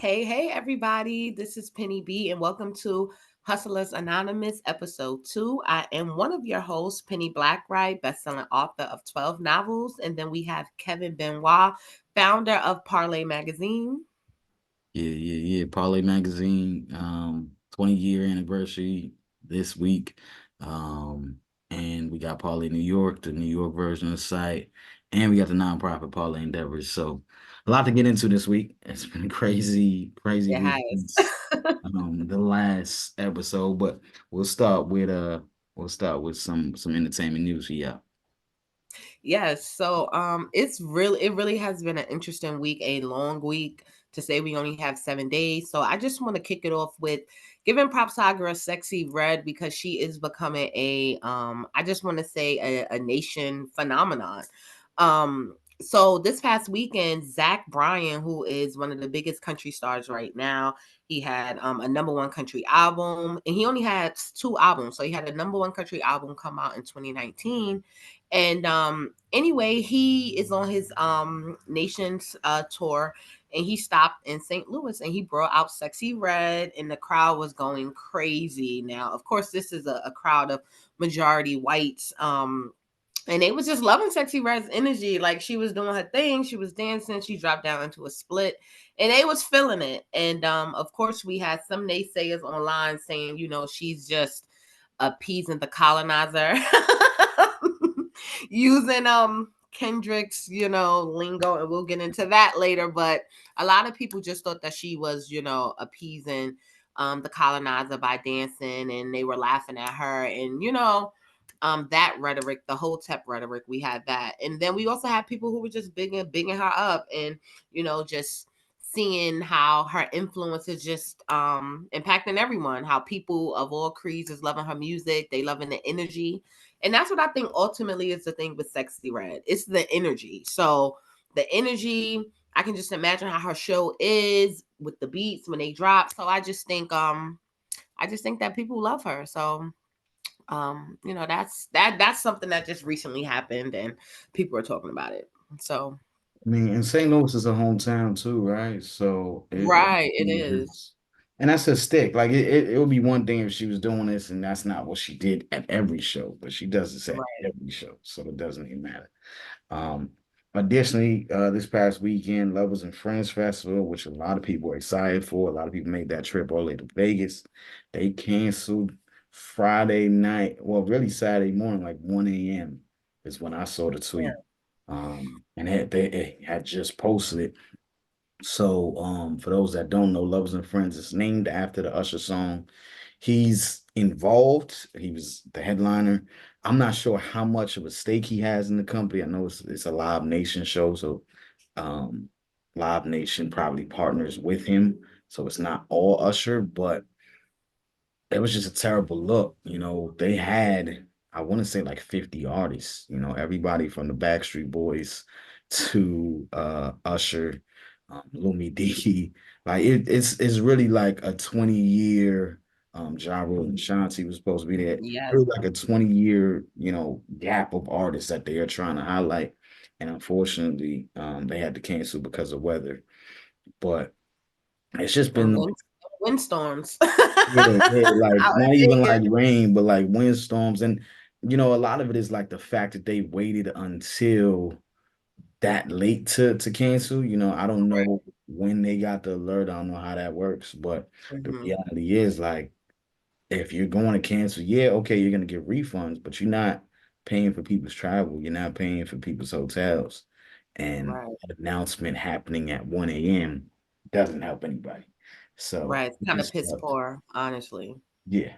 Hey, everybody. This is Penny B, and welcome to Hustlers Anonymous, Episode 2. I am one of your hosts, Penny Blackwright, bestselling author of 12 novels. And then we have Kevin Benoit, founder of Parlay Magazine. Yeah. Parlay Magazine, 20-year anniversary this week. Um, and we got Parlay New York, the New York version of the site, and we got the nonprofit Parlay Endeavors. So a lot to get into this week. It's been a crazy It week has. since the last episode, but we'll start with some entertainment news for y'all. Yes. It really has been an interesting week, a long week to say we only have 7 days. So I just want to kick it off with giving props to our girl Sexy Red because she is becoming I just want to say a nation phenomenon. So this past weekend, Zach Bryan, who is one of the biggest country stars right now, he had a number one country album, and he only had two albums. So he had a number one country album come out in 2019. And anyway, he is on his nation's tour, and he stopped in St. Louis and he brought out Sexy Red, and the crowd was going crazy. Now, of course, this is a crowd of majority whites. And they was just loving Sexy Red's energy. Like, she was doing her thing, she was dancing, she dropped down into a split, and they was feeling it. And of course, we had some naysayers online saying, she's just appeasing the colonizer, using Kendrick's, lingo, and we'll get into that later. But a lot of people just thought that she was, appeasing the colonizer by dancing, and they were laughing at her. And that rhetoric, the whole tep rhetoric, we had that. And then we also had people who were just bigging her up, and just seeing how her influence is just impacting everyone, how people of all creeds is loving her music, they loving the energy. And that's what I think ultimately is the thing with Sexy Red. It's the energy. So the energy, I can just imagine how her show is with the beats when they drop. So I just think that people love her. So that's something that just recently happened, and people are talking about it. So I mean, and St. Louis is a hometown too, right? So right, it is. it's and that's a stick. Like it would be one thing if she was doing this and that's not what she did at every show, but she does this at Right. every show, so it doesn't even matter. Um, Additionally, this past weekend, Lovers and Friends Festival, which a lot of people are excited for, a lot of people made that trip all the way to Vegas. They canceled Friday night, well, really Saturday morning, like 1 a.m. is when I saw the tweet. And they had just posted it. So, for those that don't know, Lovers and Friends is named after the Usher song. He's involved. He was the headliner. I'm not sure how much of a stake he has in the company. I know it's a Live Nation show, so um, Live Nation probably partners with him. So it's not all Usher, but it was just a terrible look. They had, I want to say like 50 artists, everybody from the Backstreet Boys to Usher, Lumi D. Like it's really like a 20-year Ja Rule and Shanti was supposed to be there. Yes. Really like a 20-year, gap of artists that they are trying to highlight. And unfortunately, they had to cancel because of weather. But it's just And been windstorms. yeah, like Out not in even Vegas. like rain, but like windstorms. And a lot of it is like the fact that they waited until that late to cancel. I don't know when they got the alert. I don't know how that works, but the Hmm. reality is like if you're going to cancel, yeah, okay, you're gonna get refunds, but you're not paying for people's travel, you're not paying for people's hotels. And Right. an announcement happening at 1 a.m. doesn't help anybody. So Right. It's it kind of just piss poor, honestly. yeah.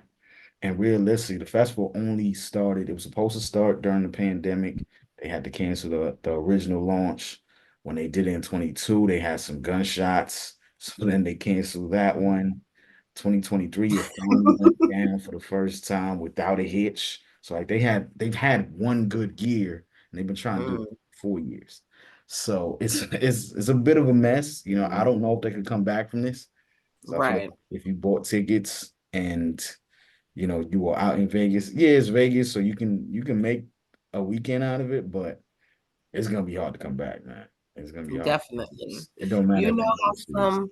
And realistically, the festival only started, it was supposed to start during the pandemic. They had to cancel the original launch. When they did it in 22, they had some gunshots. So then they canceled that one. 2023, it finally went down for the first time without a hitch. So like they've had one good year and they've been trying to do it Mm, for 4 years. So it's a bit of a mess. I don't know if they could come back from this. So I feel like right. if you bought tickets and you were out in Vegas. Yeah, it's Vegas, so you can make a weekend out of it, but it's gonna be hard to come back, man. It's gonna be hard. Definitely. It don't matter You if know anybody how sees.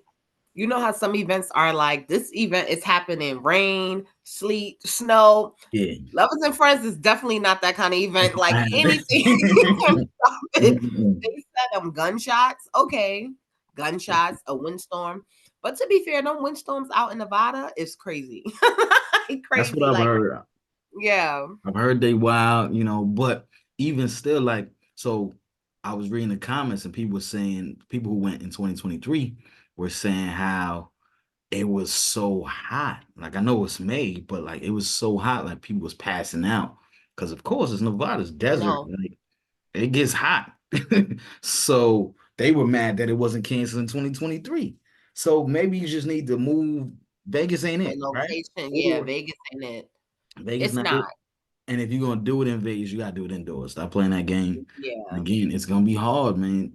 you know how some events are like, this event is happening rain, sleet, snow. Yeah. Lovers and Friends is definitely not that kind of event. Like anything can stop it. Mm-mm. They said gunshots. Okay. Gunshots, a windstorm. But to be fair, no windstorms out in Nevada is crazy. That's what Crazy. I've Like, heard. yeah. I've heard they wild, but even still, like, so I was reading the comments and people were saying, people who went in 2023 were saying how it was so hot. Like, I know it's May, but like it was so hot, like people was passing out. Because of course it's Nevada's I desert. know. Like it gets hot. So they were mad that it wasn't canceled in 2023. So maybe you just need to move. Vegas ain't The it, right? location. Yeah, Or Vegas ain't it. Vegas It's not not. it. And if you're gonna do it in Vegas, you gotta do it indoors. Stop playing that game. And Yeah. again, it's gonna be hard, man.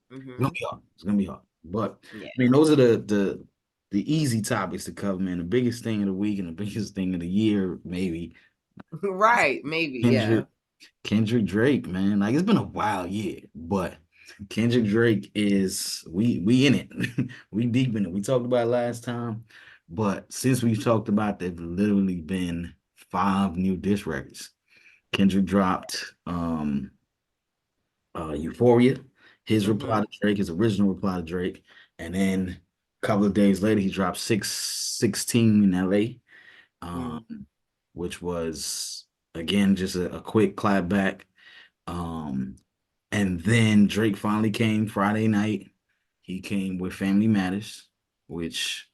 It's gonna Hmm. be hard. It's gonna be hard. But Yeah. I mean, those are the easy topics to cover, man. The biggest thing of the week and the biggest thing of the year, maybe. Right. Maybe. Yeah. Kendrick, Kendrick Drake, man. Like it's been a wild year, but Kendrick Drake is we in it. We deep in it. We talked about it last time, but since we've talked about, there've literally been 5 new diss records. Kendrick dropped Euphoria, his reply Hmm. to Drake, his original reply to Drake, and then a couple of days later he dropped 616 in LA, Mm. which was again just a quick clap back. Um, and then Drake finally came Friday night. He came with Family Matters, which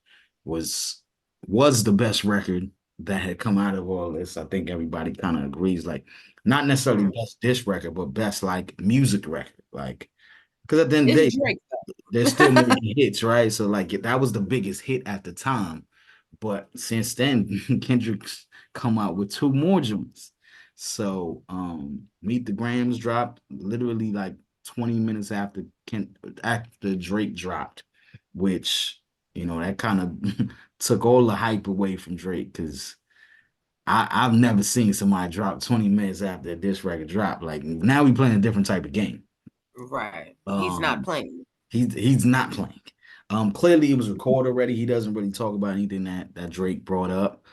was was the best record that had come out of all this. I think everybody kind of agrees, like not necessarily Mm. best diss record, but best like music record. Like because at the end of the It's day, Drake they're still though. making hits, right? So like that was the biggest hit at the time. But since then, Kendrick's come out with 2 more joints. So Meet the Grams dropped literally like 20 minutes after Drake dropped, which that kind of took all the hype away from Drake because I've never seen somebody drop 20 minutes after this record dropped. Like now we playing a different type of game. Right. He's not Um playing. he's not playing. Clearly it was recorded already. He doesn't really talk about anything that Drake brought up,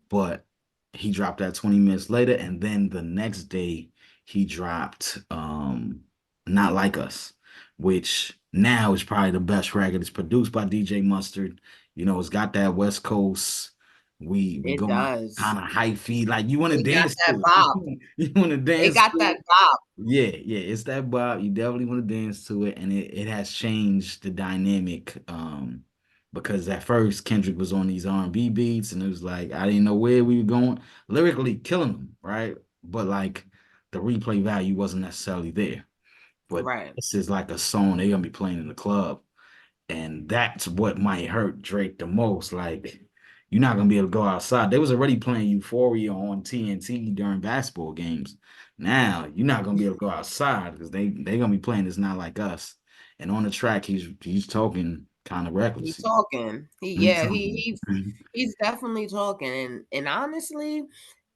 but he dropped that 20 minutes later, and then the next day he dropped Not Like Us, which now is probably the best record. It's produced by DJ Mustard. It's got that West Coast. We It going does. kind of high feet. Like you want to It got dance that to it. bob. You want to It dance got to that it. bob. Yeah, it's that Bob. You definitely want to dance to it, and it has changed the dynamic. Because at first Kendrick was on these R&B beats, and it was like I didn't know where we were going. Lyrically killing them, right? But like the replay value wasn't necessarily there. But Right. this is like a song they're gonna be playing in the club. And that's what might hurt Drake the most. Like, you're not gonna be able to go outside. They was already playing Euphoria on TNT during basketball games. Now you're not gonna be able to go outside because they gonna be playing It's Not Like Us. And on the track, he's talking kind of He's reckless. talking. He He's yeah, talking. he's definitely talking. And honestly,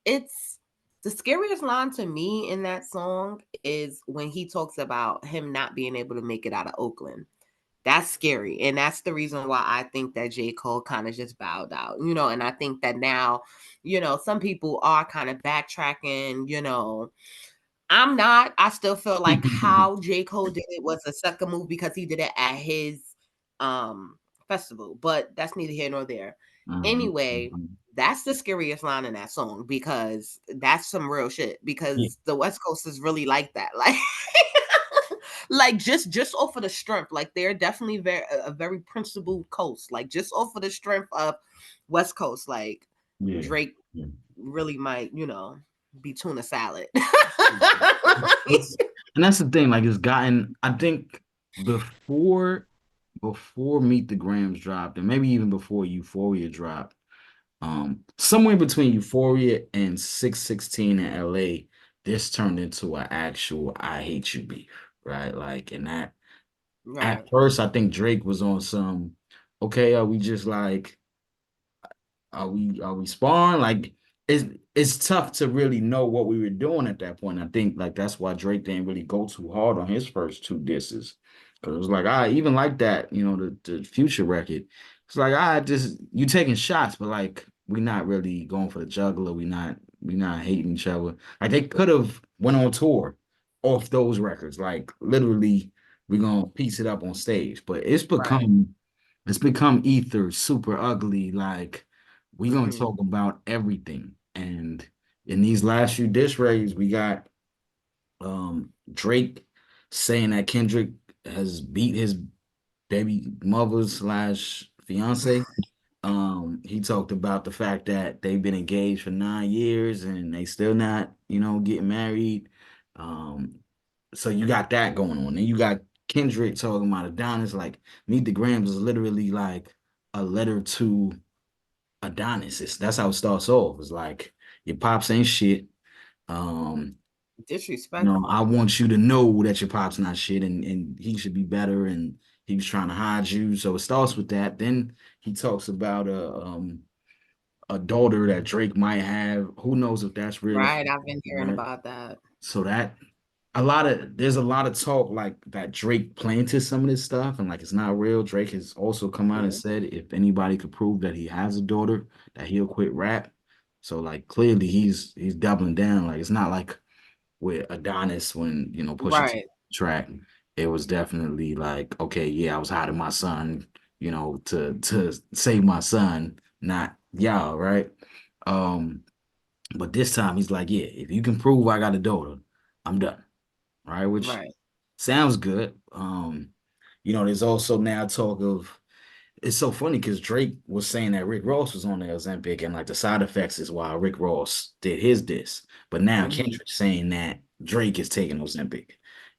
it's the scariest line to me in that song is when he talks about him not being able to make it out of Oakland. That's scary. And that's the reason why I think that J. Cole kind of just bowed out, and I think that now, some people are kind of backtracking, I'm not. I still feel like how J. Cole did it was a sucker move because he did it at his um festival, but that's neither here nor there. Mhm, Anyway, mhm. that's the scariest line in that song because that's some real shit Yeah, because the West Coast is really like that. Like like just off of the strength, like they're definitely a very principled coast. Like just off of the strength of West Coast, like yeah, Drake yeah. really might, be tuna salad. It's and that's the thing. Like it's gotten. I think before before Meet the Grams dropped, and maybe even before Euphoria dropped, somewhere between Euphoria and 616 in LA, this turned into an actual I hate you beef, right? Like, and that at Right. first I think Drake was on some, okay, are we just like are we sparring? Like it's tough to really know what we were doing at that point. I think like that's why Drake didn't really go too hard on his first 2 disses. Cause it was like I even like that, the future record. It's like I just you taking shots, but like we not really going for the juggler. We not hating each other. Like they could have went on tour off those records. Like literally, we gonna piece it up on stage. But Right. it's become ether, super ugly. Like we gonna Hmm. talk about everything. And in these last few diss records, we got Drake saying that Kendrick has beat his baby mother slash fiance. He talked about the fact that they've been engaged for 9 years and they still not, getting married. Um, so you got that going on. And you got Kendrick talking about Adonis, like Meet the Grams is literally like a letter to Adonis. That's how it starts off. It's like your pops ain't shit. Um, I Disrespectful. want you to know that your pop's not shit and he should be better and he was trying to hide you. So it starts with that. Then he talks about a daughter that Drake might have. Who knows if that's real or Right. fake, I've been hearing right? about that. So that there's a lot of talk like that Drake planted some of this stuff and like it's not real. Drake has also come out and Yeah. said if anybody could prove that he has a daughter, that he'll quit rap. So like clearly he's doubling down. Like it's not like with Adonis when Pusha T Right. track, it was definitely like, okay, yeah, I was hiding my son, to save my son, not y'all, right? Um, but this time he's like, yeah, if you can prove I got a daughter, I'm done, right? Which Right. sounds good. There's also now talk of it's so funny because Drake was saying that Rick Ross was on the Ozempic and like the side effects is why Rick Ross did his diss. But now Hmm. Kendrick's saying that Drake is taking Ozempic.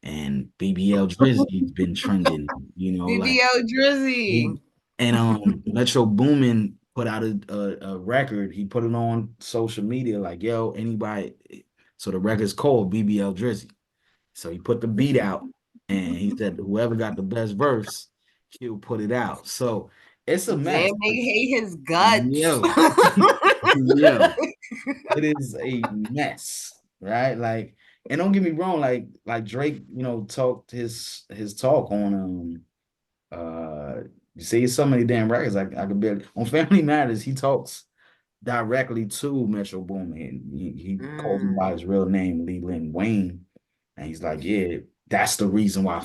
And BBL Drizzy's been trending, like BBO Drizzy. and Metro Boomin put out a record. He put it on social media like, yo, anybody. So the record's called BBL Drizzy. So he put the beat out and he said whoever got the best verse, he'll put it out. So it's a mess. Damn, they hate his guts. Yo, yo, it is a mess, right? Like, and don't get me wrong, like Drake, talked his talk on you see so many damn records. I could barely on Family Matters, he talks directly to Metro Boomin. He calls him by Mm. his real name, Leland Wayne. And he's like, yeah, that's the reason why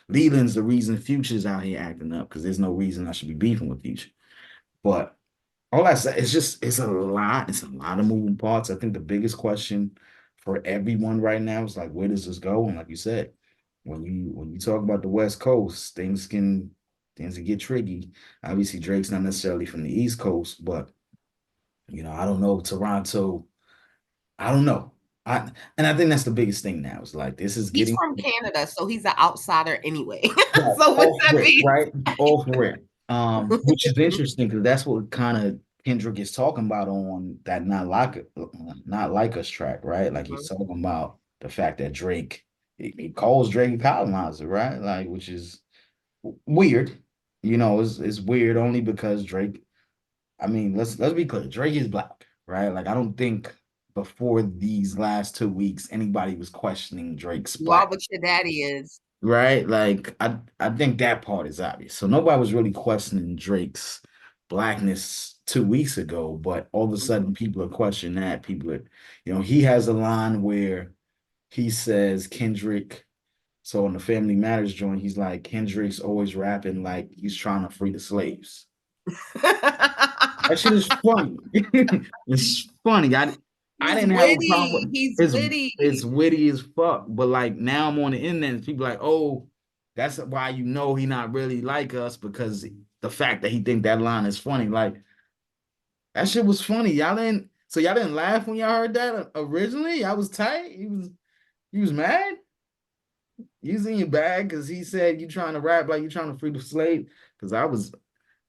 Leland's the reason Future's out here acting up, because there's no reason I should be beefing with Future. But all I say it's just it's a lot of moving parts. I think the biggest question for everyone right now is like, where does this go? And like you said, when you talk about the West Coast, things can get tricky. Obviously, Drake's not necessarily from the East Coast, but I don't know. Toronto, I don't know. I think that's the biggest thing now. Is like this is He's getting from Canada, so he's an outsider anyway. right, So what off that rip, means? right? Off rip. Which is interesting because that's what kind of Kendrick is talking about on that not like us track, right? Like he's Mhm. talking about the fact that Drake he calls Drake a colonizer, right? Like which is weird. It's weird only because Drake. I mean, let's be clear. Drake is black, right? Like I don't think before these last 2 weeks anybody was questioning Drake's You are black, what your daddy is. right? Like I think that part is obvious. So nobody was really questioning Drake's blackness 2 weeks ago, but all of a Mhm. sudden people are questioning that. People are, he has a line where he says Kendrick. So on the Family Matters joint, he's like Kendrick's always rapping like he's trying to free the slaves. That shit is funny. It's funny. I He's didn't have a witty. problem with He's it's witty. witty as fuck. But like now I'm on the internet and people like, oh, that's why he not really like us because the fact that he think that line is funny. Like that shit was funny. Y'all didn't laugh when y'all heard that originally? Y'all was tight. He was mad. You was in your bag because he said you trying to rap like you trying to free the slave. Because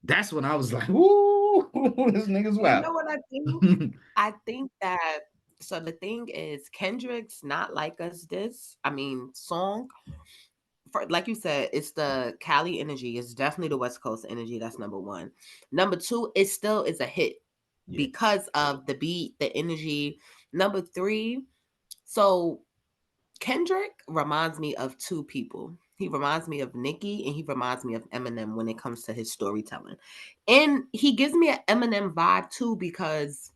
that's when I was like, ooh, this nigga's You wild. know what I think? I think that so the thing is Kendrick's Not Like Us This, I mean, song for like you said, it's the Cali energy. It's definitely the West Coast energy. That's number one. Number two, it still is a hit Yeah. because of the beat, the energy. Number three, so Kendrick reminds me of two people. He reminds me of Nicki, and he reminds me of Eminem when it comes to his storytelling. And he gives me an Eminem vibe too because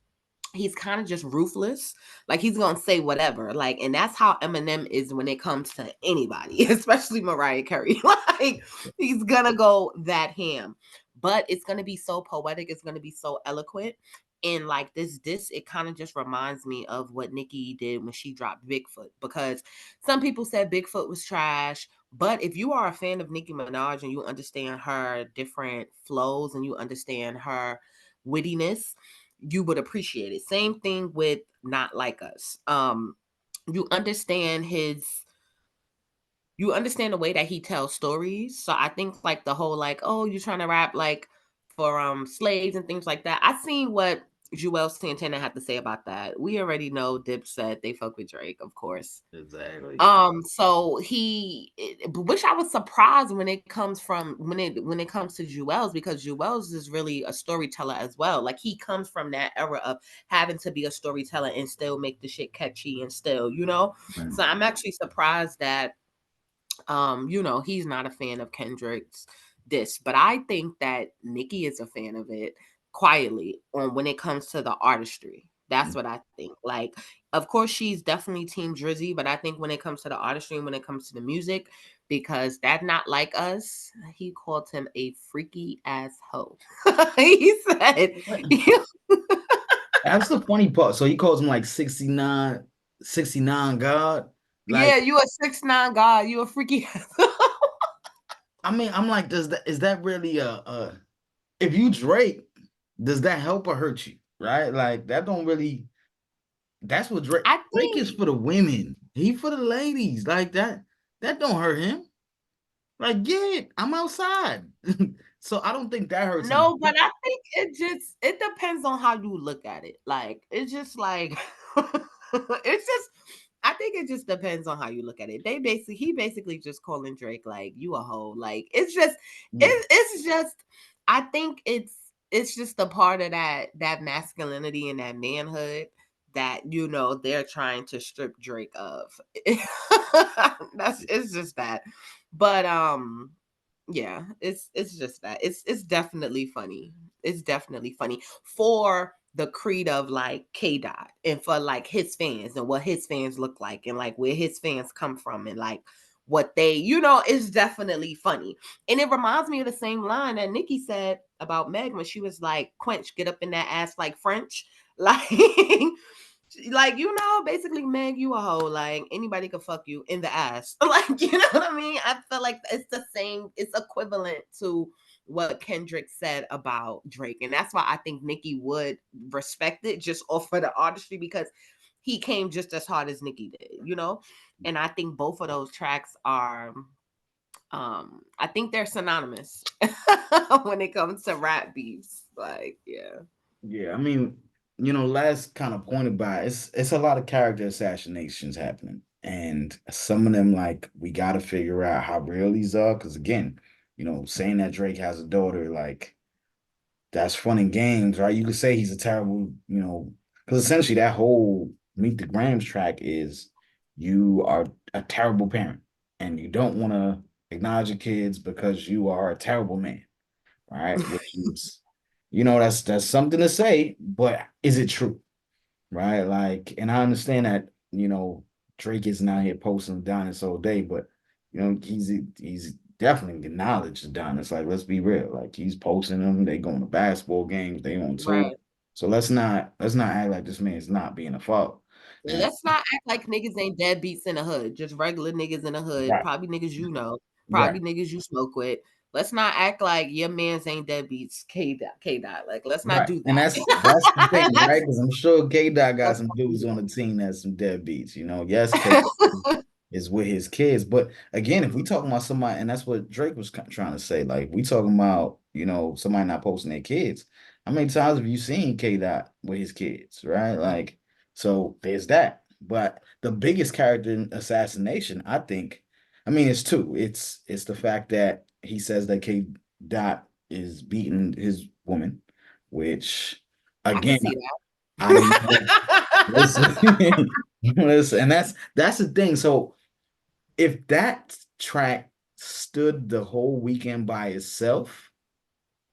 he's kind of just ruthless. Like he's gonna say whatever. Like, and that's how Eminem is when it comes to anybody, especially Mariah Carey. Like he's gonna go that ham. But it's gonna be so poetic, it's gonna be so eloquent. And like this, it kind of just reminds me of what Nicki did when she dropped Bigfoot. Because some people said Bigfoot was trash. But if you are a fan of Nicki Minaj and you understand her different flows and you understand her wittiness, you would appreciate it. Same thing with Not Like Us. You understand his you understand the way that he tells stories. So I think like the whole like, oh, you're trying to rap like for slaves and things like that. I seen what Joel Santana had to say about that. We already know Dip said they fuck with Drake, of course. Exactly. So which I was surprised when it comes from when it comes to Jewels, because Jewels is really a storyteller as well. Like he comes from that era of having to be a storyteller and still make the shit catchy and still, you know. Right. So I'm actually surprised that he's not a fan of Kendrick's diss, but I think that Nicki is a fan of it quietly on when it comes to the artistry. That's what I think. Like, of course, she's definitely Team Drizzy, but I think when it comes to the artistry and when it comes to the music, because that Not Like Us, he called him a freaky ass hoe. He said, That's the funny part. So he calls him like 69, 69 God. yeah, Like, you a 6'9" guy, you a freaky ass. I mean, I'm like, is that really if you Drake, does that help or hurt you? Right? Like that don't really that's what I Drake think is for the women. He for the ladies. Like that don't hurt him. Like, yeah, I'm outside. So I don't think that hurts him. No, but I think it depends on how you look at it. Like it's just like it's just I think it just depends on how you look at it. He basically just calling Drake like you a hoe. Like Yeah. it's just I think it's just a part of that masculinity and that manhood that they're trying to strip Drake of. It's just that. But yeah, it's just that. It's definitely funny. It's definitely funny for the creed of like K Dot and for like his fans and what his fans look like and like where his fans come from and like what they, it's definitely funny. And it reminds me of the same line that Nikki said about Meg when she was like, Quench, get up in that ass like French. Like like basically Meg, you a hoe. Like anybody could fuck you in the ass. Like you know what I mean? I feel like it's the same. It's equivalent to what Kendrick said about Drake, and that's why I think Nicki would respect it just off of the artistry because he came just as hard as Nicki did. And I think both of those tracks are. I think they're synonymous when it comes to rap beefs. Like, yeah. Yeah, I mean, last kind of pointed by it's a lot of character assassinations happening, and some of them like we got to figure out how real these are. Because again, saying that Drake has a daughter, like that's fun and games, right? You could say he's a terrible, because essentially that whole Meet the Grams track is you are a terrible parent and you don't want to acknowledge your kids because you are a terrible man, right? Which is that's something to say, but is it true? Right? Like, and I understand that, Drake isn't out here posting Adonis all day, but he's definitely acknowledged Adonis. Like, let's be real. Like he's posting them, they going to basketball games, they on tour. Right. So let's not act like this man's not being a fault. And Let's not act like niggas ain't deadbeats in the hood. Just regular niggas in the hood. right, Probably niggas right. probably niggas you smoke with. Let's not act like your mans ain't deadbeats. K dot. Like let's not Right. do And that. that's the thing, right? That's Because I'm sure K Dot got that's some what we dudes on the team that's some deadbeats. Yes, K is with his kids. But again, if we talking about somebody, and that's what Drake was trying to say, like we talking about, somebody not posting their kids. How many times have you seen K Dot with his kids, right? Like, so there's that. But the biggest character in assassination, I think, I mean, it's two. It's the fact that he says that K Dot is beating his woman, which I can again, see I don't know. that. Listen, listen, and that's the thing. So if that track stood the whole weekend by itself,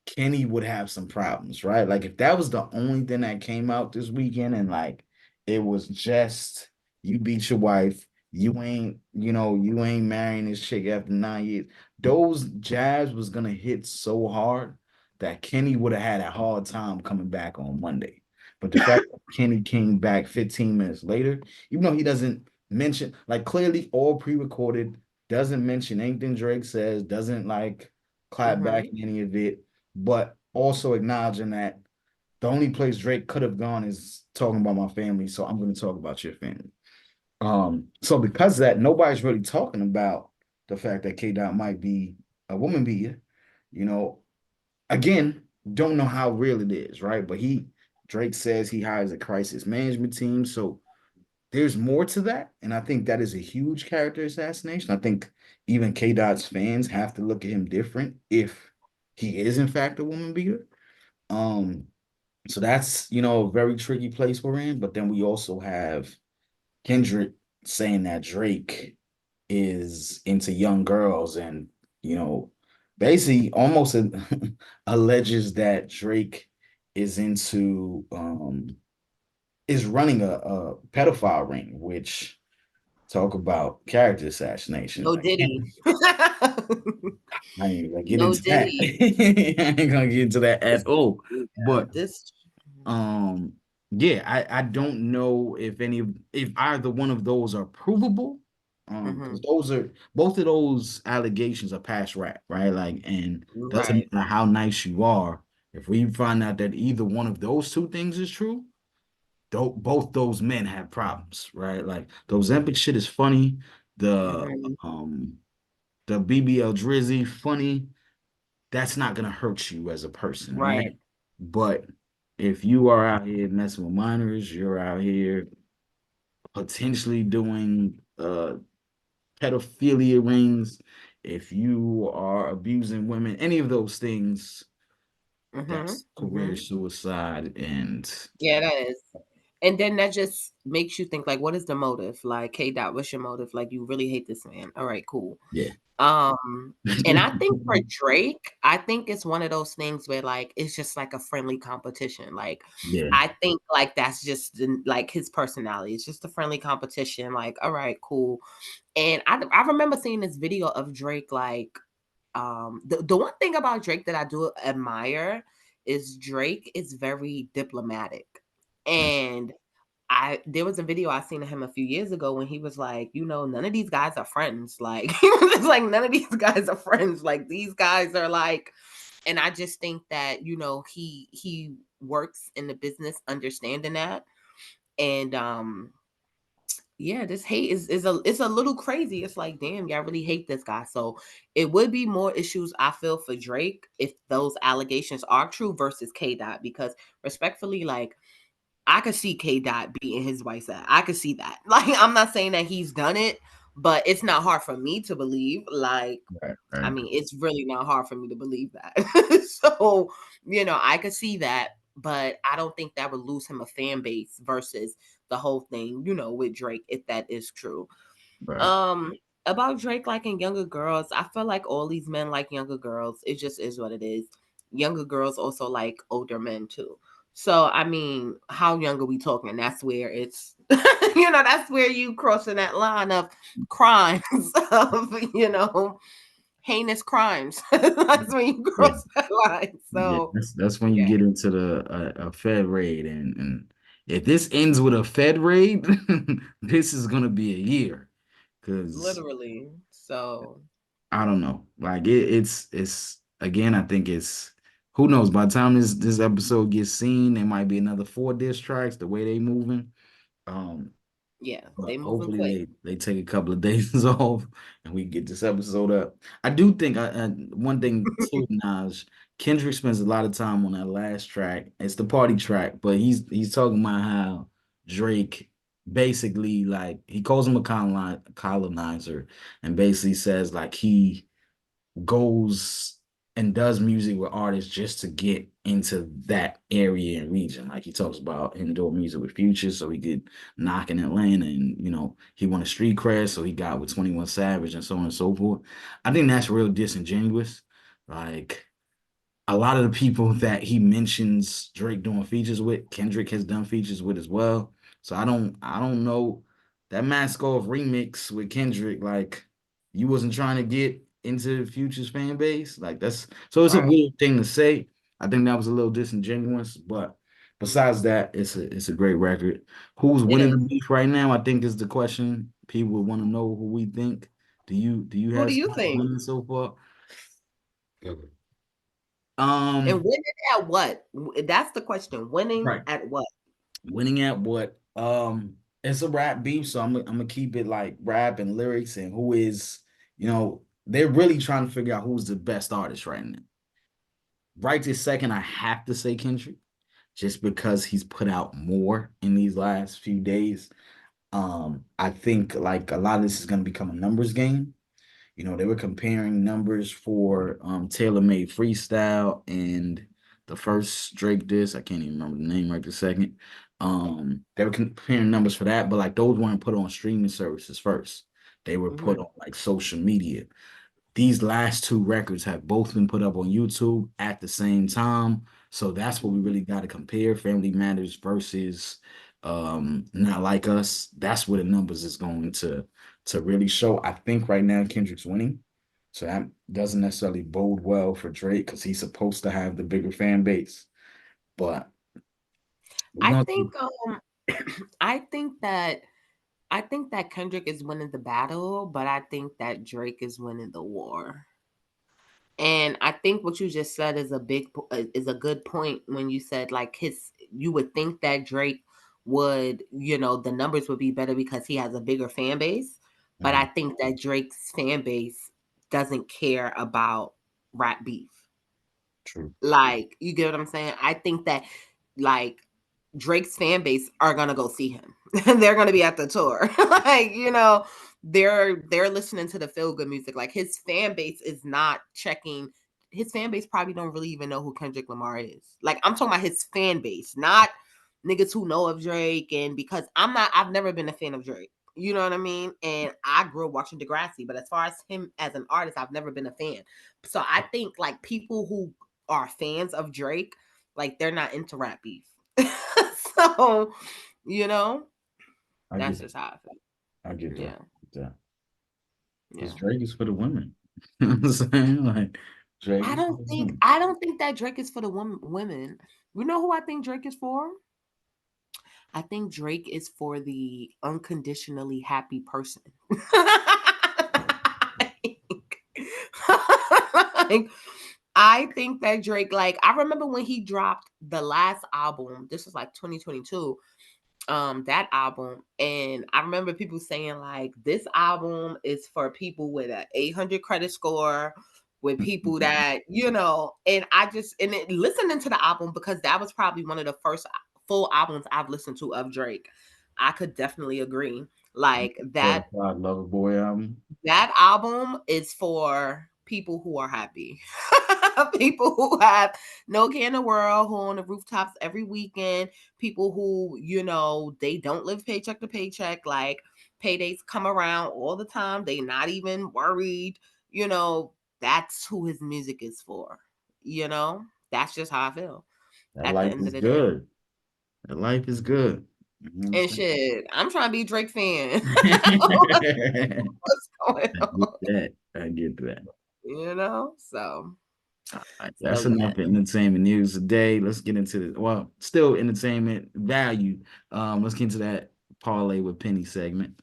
Kenny would have some problems, right? Like if that was the only thing that came out this weekend and like it was just you beat your wife, you ain't marrying this chick after 9 years. Those jabs was gonna hit so hard that Kenny would have had a hard time coming back on Monday. But the fact that Kenny came back 15 minutes later, even though he doesn't mention, like clearly all pre-recorded, doesn't mention anything Drake says, doesn't like clap back Mm-hmm. in any of it, but also acknowledging that the only place Drake could have gone is talking about my family, so I'm going to talk about your family. So because of that, nobody's really talking about the fact that K Dot might be a woman beater. You know, again, don't know how real it is, right? But Drake says he hires a crisis management team, so there's more to that, and I think that is a huge character assassination. I think even K Dot's fans have to look at him different if he is in fact a woman beater. Um, so that's a very tricky place we're in. But then we also have Kendrick saying that Drake is into young girls, and you know, basically almost alleges that Drake is into is running a pedophile ring, which talk about character assassination. No Diddy. I ain't gonna get No into that. Diddy. I ain't gonna get into that at all. Yeah, But this. um, yeah, I don't know if either one of those are provable. Mm-hmm. Because those are both of those allegations are past rap, right? Like, and doesn't Right. matter how nice you are, if we find out that either one of those two things is true, both those men have problems, right? Like the Ozempic shit is funny. The Mm-hmm. um the BBL Drizzy funny. That's not gonna hurt you as a person, right? Right. But if you are out here messing with minors, you're out here potentially doing pedophilia rings, if you are abusing women, any of those things, Mm-hmm. that's career Mm-hmm. suicide. And Yeah, that is. And then that just makes you think like, what is the motive? Like, K Dot, what's your motive? Like, you really hate this man. All right, cool. yeah. And I think for Drake, I think it's one of those things where like it's just like a friendly competition. Like, Yeah. I think like that's just like his personality. It's just a friendly competition. Like, all right, cool. And I remember seeing this video of Drake like the one thing about Drake that I do admire is Drake is very diplomatic. And I there was a video I seen of him a few years ago when he was like, none of these guys are friends. Like he was like, none of these guys are friends. Like these guys are like, and I just think that, he works in the business understanding that. And yeah, this hate is it's a little crazy. It's like, damn, y'all really hate this guy. So it would be more issues I feel for Drake if those allegations are true versus K Dot, because respectfully, like I could see K Dot beating his wife's ass. I could see that. Like I'm not saying that he's done it, but it's not hard for me to believe. Like Right, I right, mean, it's really not hard for me to believe that. So, I could see that, but I don't think that would lose him a fan base versus the whole thing, with Drake, if that is true. right, Um, about Drake liking younger girls, I feel like all these men like younger girls. It just is what it is. Younger girls also like older men too. So I mean, how young are we talking? That's where it's that's where you crossing that line of crimes of, heinous crimes. That's when you yeah. cross that line. Yeah, So that's when you yeah, get into the a Fed raid, and if this ends with a Fed raid, this is gonna be a year, because literally. So I don't know, like it's again, I think it's who knows. By the time this episode gets seen, there might be another 4 diss tracks the way they moving. Um, yeah, but they moving hopefully quick. they take a couple of days off and we get this episode up. I do think one thing too, Naj, Kendrick spends a lot of time on that last track. It's the party track, but he's talking about how Drake basically like he calls him a colonizer and basically says like he goes and does music with artists just to get into that area and region. Like he talks about him doing music with Future, so he could knock in Atlanta, and he won a street cred, so he got with 21 Savage and so on and so forth. I think that's real disingenuous. Like a lot of the people that he mentions Drake doing features with, Kendrick has done features with as well. So I don't know that Mask Off remix with Kendrick, like you wasn't trying to get into Future's fan base. Like that's so it's a Right. weird thing to say. I think that was a little disingenuous, but besides that, it's a great record. Who's It winning the is. beef right now? I think is the question. People would want to know who we think. Do you Who have do you somebody think? winning so far? And Um, winning at what? That's the question. Winning right. at what? Winning at what? It's a rap beef, so I'm gonna keep it like rap and lyrics and who is, they're really trying to figure out who's the best artist right now. Right this second, I have to say Kendrick, just because he's put out more in these last few days. I think like a lot of this is gonna become a numbers game. They were comparing numbers for Tailor Made Freestyle and the first Drake disc. I can't even remember the name right this second. They were comparing numbers for that, but like those weren't put on streaming services first. They were put Hmm. on like social media. These last two records have both been put up on YouTube at the same time. So that's what we really got to compare. Family Matters versus Not Like Us. That's where the numbers is going to really show. I think right now Kendrick's winning. So that doesn't necessarily bode well for Drake because he's supposed to have the bigger fan base. But we're I gonna see. think I think that I think that Kendrick is winning the battle, but I think that Drake is winning the war. And I think what you just said is is a good point when you said like you would think that Drake would, the numbers would be better because he has a bigger fan base, but I Mhm. think that Drake's fan base doesn't care about rap beef. True. Like, you get what I'm saying? I think that like Drake's fan base are gonna go see him. They're gonna be at the tour. Like, they're listening to the feel good music. Like his fan base is not checking. His fan base probably don't really even know who Kendrick Lamar is. Like I'm talking about his fan base, not niggas who know of Drake. And because I've never been a fan of Drake. You know what I mean? And I grew up watching Degrassi, but as far as him as an artist, I've never been a fan. So I think like people who are fans of Drake, like they're not into rap beef. So, you know, I that's get just how I feel. I get that. Yeah. Yeah. Because Yeah. Drake is for the women. You know what I'm saying? Like Drake I is for don't the think women. I don't think that Drake is for the women. You know who I think Drake is for? I think Drake is for the unconditionally happy person. Like, I think that Drake, like, I remember when he dropped the last album, this was like 2022, that album, and I remember people saying like this album is for people with an 800 credit score, with people that, and listening to the album, because that was probably one of the first full albums I've listened to of Drake. I could definitely agree. Like Certified Lover Boy album. that album is for people who are happy. People who have no care in the world, who are on the rooftops every weekend, people who, they don't live paycheck to paycheck, like paydays come around all the time. They not even worried, you know, that's who his music is for. You know? That's just how I feel That at the life end of is the day. good. That life is good. You know what I'm And saying? shit, I'm trying to be a Drake fan. What's going I get on? that. I get that. So All right, other that's than enough that. for entertainment news today. Let's get into the still entertainment value. Let's get into that parlay with Penny segment.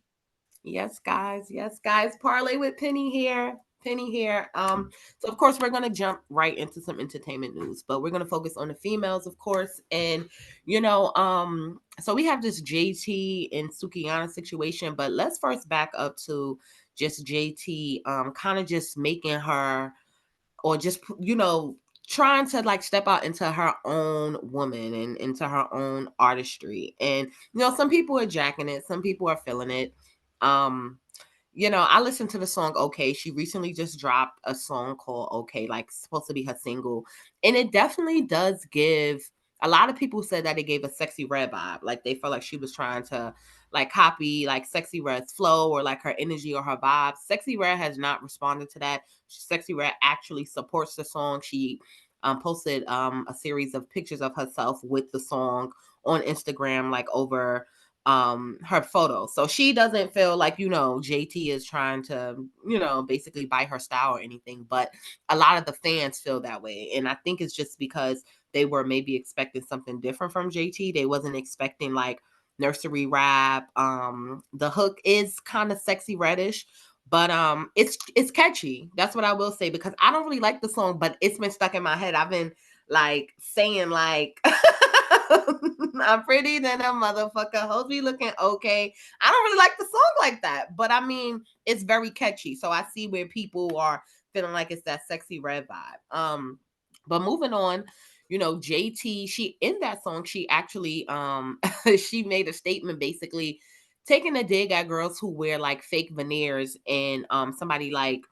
Yes, guys. Yes, guys. Parlay with Penny here. Penny here. So of course we're gonna jump right into some entertainment news, but we're gonna focus on the females, of course. And so we have this JT and Sukihana situation, but let's first back up to just JT kind of just making her, or just trying to like step out into her own woman and into her own artistry. And some people are jacking it, some people are feeling it. um I listened to the song Okay. She recently just dropped a song called Okay, like supposed to be her single. And it definitely does give, a lot of people said that it gave a Sexy Red vibe. Like they felt like she was trying to like copy like Sexy Red's flow or like her energy or her vibe. Sexy Red has not responded to that. Sexy Red actually supports the song. She posted a series of pictures of herself with the song on Instagram, like over her photo. So she doesn't feel like, JT is trying to, basically buy her style or anything, but a lot of the fans feel that way. And I think it's just because they were maybe expecting something different from JT. They wasn't expecting like nursery rap. The hook is kind of sexy reddish, but it's catchy. That's what I will say, because I don't really like the song, but it's been stuck in my head. I've been like saying like I'm pretty than a motherfucker. Hoes be looking okay. I don't really like the song like that, but I mean, it's very catchy. So I see where people are feeling like it's that sexy red vibe. But moving on, JT, she in that song, she actually she made a statement basically taking a dig at girls who wear like fake veneers and somebody like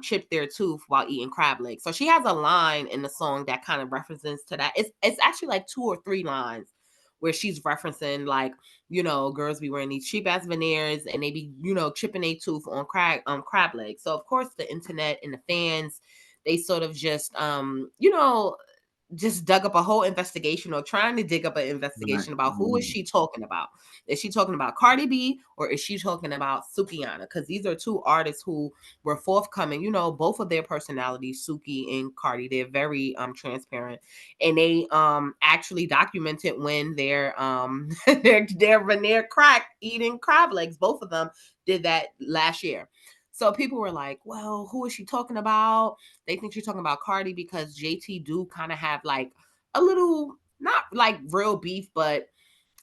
chipped their tooth while eating crab legs. So she has a line in the song that kind of references to that. It's actually like two or three lines where she's referencing like, girls be wearing these cheap ass veneers and they be, chipping a tooth on crab legs. So of course the internet and the fans, they sort of just dug up a whole investigation, or trying to dig up an Right. investigation about who is she talking about. Is she talking about Cardi B or is she talking about Sukihana? Because these are two artists who were forthcoming. Both of their personalities, Suki and Cardi, they're very transparent, and they actually documented when their veneer cracked eating crab legs. Both of them did that last year. So people were like, well, who is she talking about? They think she's talking about Cardi because JT do kind of have like a little, not like real beef, but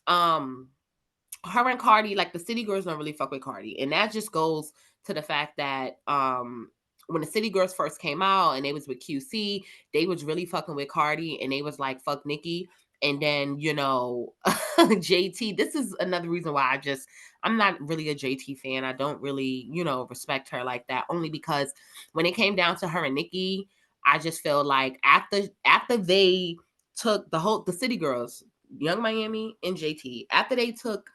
um her and Cardi, like the city girls don't really fuck with Cardi. And that just goes to the fact that when the city girls first came out and they was with QC, they was really fucking with Cardi and they was like fuck Nicki. And then, JT, this is another reason why I'm not really a JT fan. I don't really, respect her like that, only because when it came down to her and Nicki, I just feel like after they took the city girls, Young Miami and JT, after they took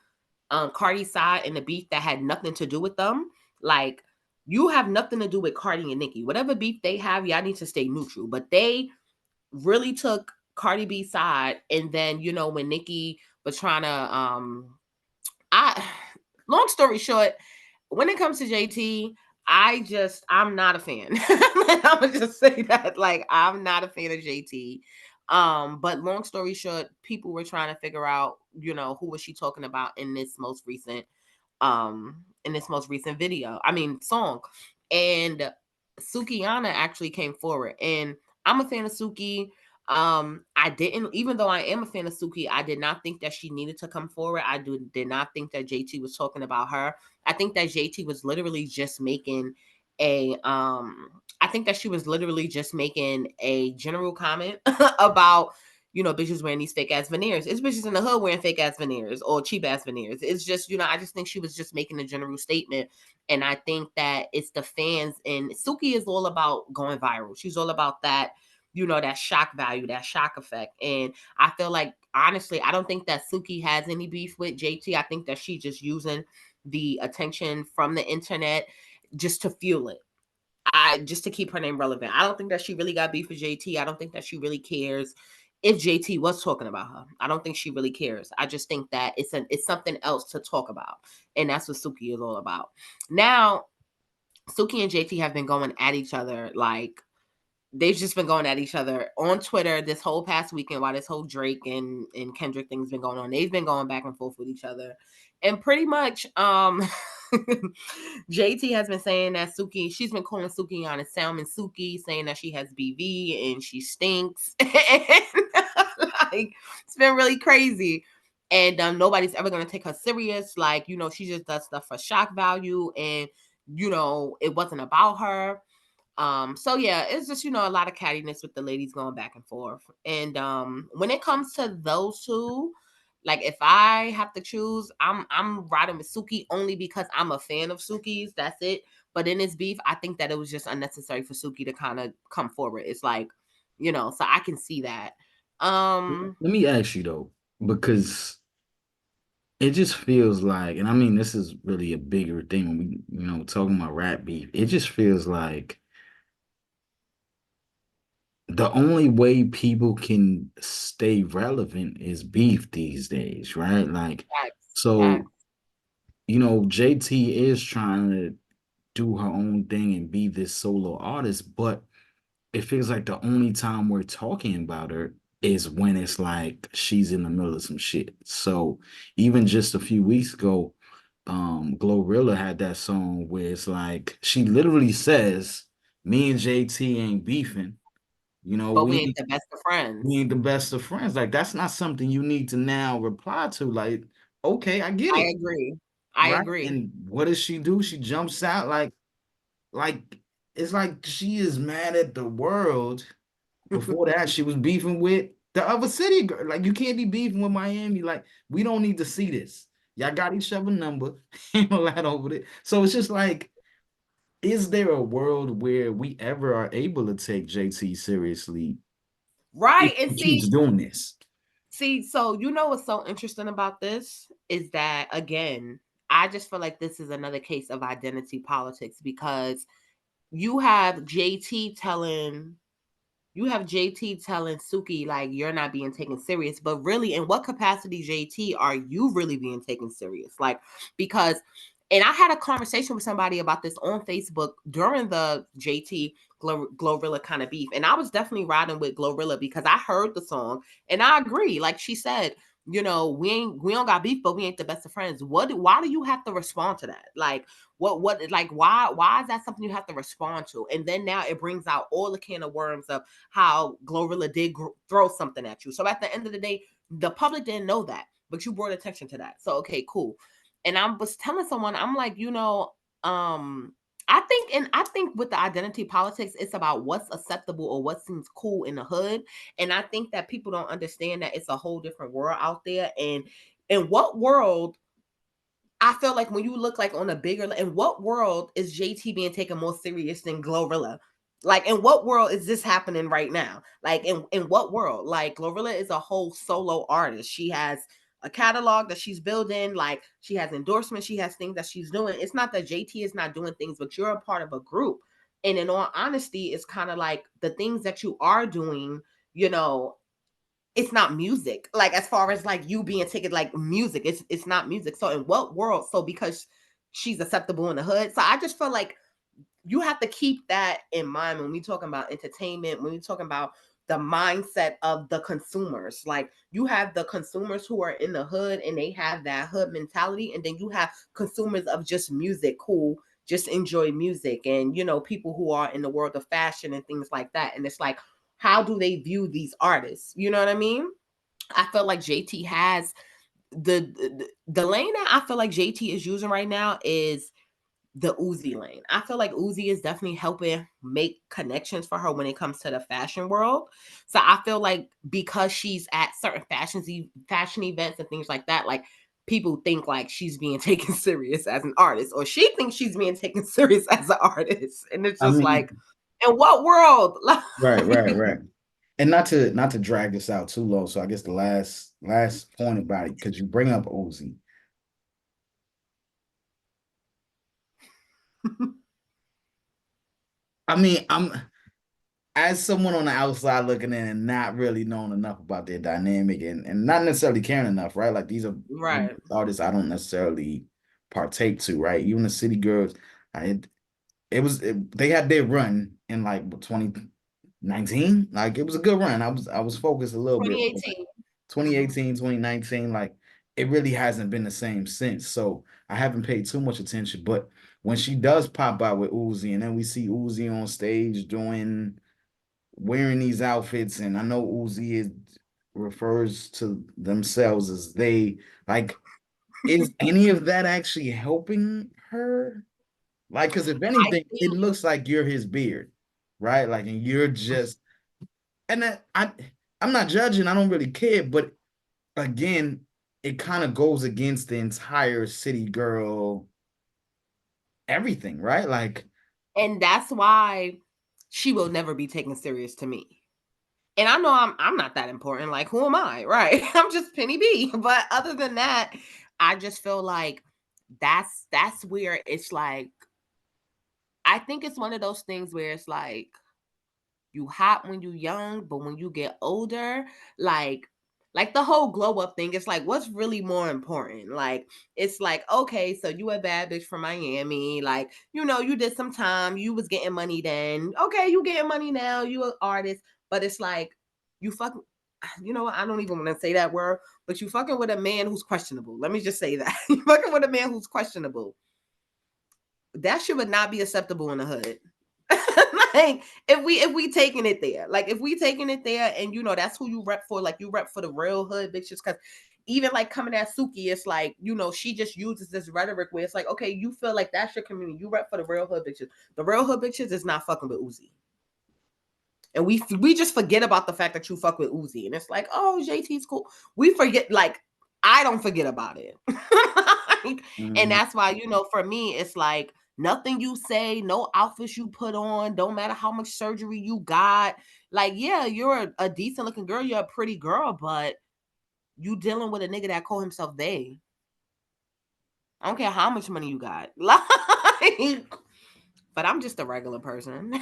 Cardi's side and the beef that had nothing to do with them. Like, you have nothing to do with Cardi and Nicki. Whatever beef they have, y'all need to stay neutral. But they really took Cardi B's side, and then when Nicki was trying to I long story short, when it comes to JT, I'm not a fan. I'm gonna just say that, like, I'm not a fan of JT. But long story short, people were trying to figure out, who was she talking about in this most recent video. I mean song. And Sukihana actually came forward. And I'm a fan of Suki. I didn't, even though I am a fan of Suki, I did not think that she needed to come forward. Did not think that JT was talking about her. I think that JT was literally just making I think that she was literally just making a general comment about, bitches wearing these fake ass veneers. It's bitches in the hood wearing fake ass veneers or cheap ass veneers. It's just, I just think she was just making a general statement. And I think that it's the fans, and Suki is all about going viral. She's all about that, that shock value, that shock effect. And I feel like, honestly, I don't think that Suki has any beef with JT. I think that she's just using the attention from the internet just to fuel it. Just to keep her name relevant. I don't think that she really got beef with JT. I don't think that she really cares if JT was talking about her. I don't think she really cares. I just think that it's something else to talk about. And that's what Suki is all about. Now, Suki and JT have been going at each other like they've just been going at each other on Twitter this whole past weekend while this whole Drake and Kendrick thing's been going on. They've been going back and forth with each other. And pretty much JT has been saying that she's been calling Suki on a Salmon Suki, saying that she has BV and she stinks. And like, it's been really crazy. And nobody's ever gonna take her serious. Like, she just does stuff for shock value, and it wasn't about her. So yeah, it's just, a lot of cattiness with the ladies going back and forth. And when it comes to those two, Like if I have to choose, I'm riding with Suki only because I'm a fan of Suki's. That's it. But in this beef, I think that it was just unnecessary for Suki to kind of come forward. It's like, so I can see that. Um, Let me ask you though, because it just feels like, and I mean, this is really a bigger thing when we, talking about rap beef. It just feels like the only way people can stay relevant is beef these days, right? Like, facts, so, facts. JT is trying to do her own thing and be this solo artist, but it feels like the only time we're talking about her is when it's like she's in the middle of some shit. So even just a few weeks ago, Glorilla had that song where it's like she literally says, "Me and JT ain't beefing. You know, But we we ain't ain't, the best of we friends. ain't the best of friends." Like that's not something you need to now reply to. Like, okay, I get I it, agree. I right? agree. And what does she do? She jumps out like it's like she is mad at the world. Before that, she was beefing with the other city girl. Like, you can't be beefing with Miami. Like, we don't need to see this. Y'all got each other number and all that over there. So it's just like, is there a world where we ever are able to take JT seriously if Right. And he keeps doing this? so what's so interesting about this is that again, I just feel like this is another case of identity politics because you have JT telling Suki like you're not being taken serious, but really in what capacity, JT, are you really being taken serious? Like, because and I had a conversation with somebody about this on Facebook during the JT Glorilla kind of beef. And I was definitely riding with Glorilla because I heard the song and I agree. Like she said, we don't got beef, but we ain't the best of friends. Why do you have to respond to that? Like like why is that something you have to respond to? And then now it brings out all the can of worms of how Glorilla did throw something at you. So at the end of the day, the public didn't know that, but you brought attention to that. So okay, cool. And I was telling someone, I'm like, um, I think with the identity politics, it's about what's acceptable or what seems cool in the hood. And I think that people don't understand that it's a whole different world out there. And in what world I feel like when you look like on a bigger, in what world is JT being taken more serious than Glorilla? Like, in what world is this happening right now? Like, in what world? Like, Glorilla is a whole solo artist. She has a catalog that she's building. Like, she has endorsements. She has things that she's doing. It's not that JT is not doing things, but you're a part of a group. And in all honesty, it's kind of like the things that you are doing, you know, it's not music. Like as far as like you being taken like music, it's not music. So in what world? So because she's acceptable in the hood. So I just feel like you have to keep that in mind when we talking about entertainment, when we talking about the mindset of the consumers. Like you have the consumers who are in the hood and they have that hood mentality, and then you have consumers of just music who just enjoy music, and people who are in the world of fashion and things like that. And it's like, how do they view these artists? You know what I mean? I feel like JT has the lane that I feel like JT is using right now is the Uzi lane. I feel like Uzi is definitely helping make connections for her when it comes to the fashion world. So I feel like because she's at certain fashion events and things like that, like people think like she's being taken serious as an artist, or she thinks she's being taken serious as an artist, and it's I just like, mean, in what world? right, right, right. And not to drag this out too long. So I guess the last point about it, because you bring up Uzi. I mean, I'm as someone on the outside looking in and not really knowing enough about their dynamic and not necessarily caring enough, right? Like these are Right. artists I don't necessarily partake to, right? Even the City Girls, I they had their run in like 2019. Like it was a good run. I was focused a little bit. 2018. Hmm. 2018, 2019, like it really hasn't been the same since. So I haven't paid too much attention. But when she does pop out with Uzi, and then we see Uzi on stage doing wearing these outfits, and I know Uzi refers to themselves as they, like, is any of that actually helping her? Like, because if I anything, think it looks like you're his beard, right? Like, and you're just, and I'm not judging, I don't really care, but again, it kind of goes against the entire city girl everything, right? Like, And that's why she will never be taken serious to me. And I know I'm not that important. Like, who am I? Right. I'm just Penny B. But other than that, I just feel like that's where it's like I think it's one of those things where it's like you hot when you young, but when you get older, like like the whole glow up thing, it's like what's really more important? Like it's like, okay, so you a bad bitch from Miami, like, you did some time, you was getting money then. Okay, you getting money now, you an artist, but it's like you fucking you know what? I don't even want to say that word, but you fucking with a man who's questionable. Let me just say that. You fucking with a man who's questionable. That shit would not be acceptable in the hood. Like if we taking it there, like if we taking it there, and that's who you rep for, like you rep for the real hood bitches, because even like coming at Suki, it's like she just uses this rhetoric where it's like, okay, you feel like that's your community, you rep for the real hood bitches. The real hood bitches is not fucking with Uzi, and we just forget about the fact that you fuck with Uzi, and it's like, oh, JT's cool. We forget, like I don't forget about it. Like, and mhm. that's why for me it's like nothing you say, no outfits you put on, don't matter how much surgery you got. Like, yeah, you're a decent looking girl, you're a pretty girl, but you dealing with a nigga that call himself they. I don't care how much money you got. Like, but I'm just a regular person.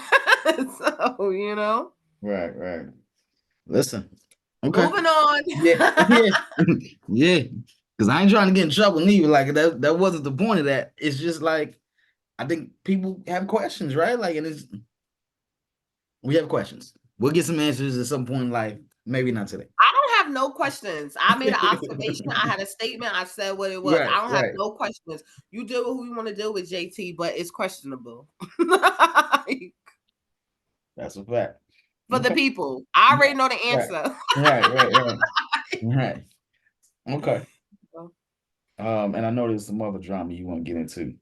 So, Right, right. Listen, okay, moving on. yeah, yeah, yeah. Because I ain't trying to get in trouble neither. Like that wasn't the point of that. It's just like I think people have questions, right? Like, and we have questions. We'll get some answers at some point in life. Maybe not today. I don't have no questions. I made an observation. I had a statement. I said what it was. Right, I don't have right. no questions. You do who you want to deal with, JT, but it's questionable. Like, That's a fact. for the Okay. people, I Yeah. already know the Right. answer. Right. Right. Right. Right. Okay. And I know there's some other drama you want to get into,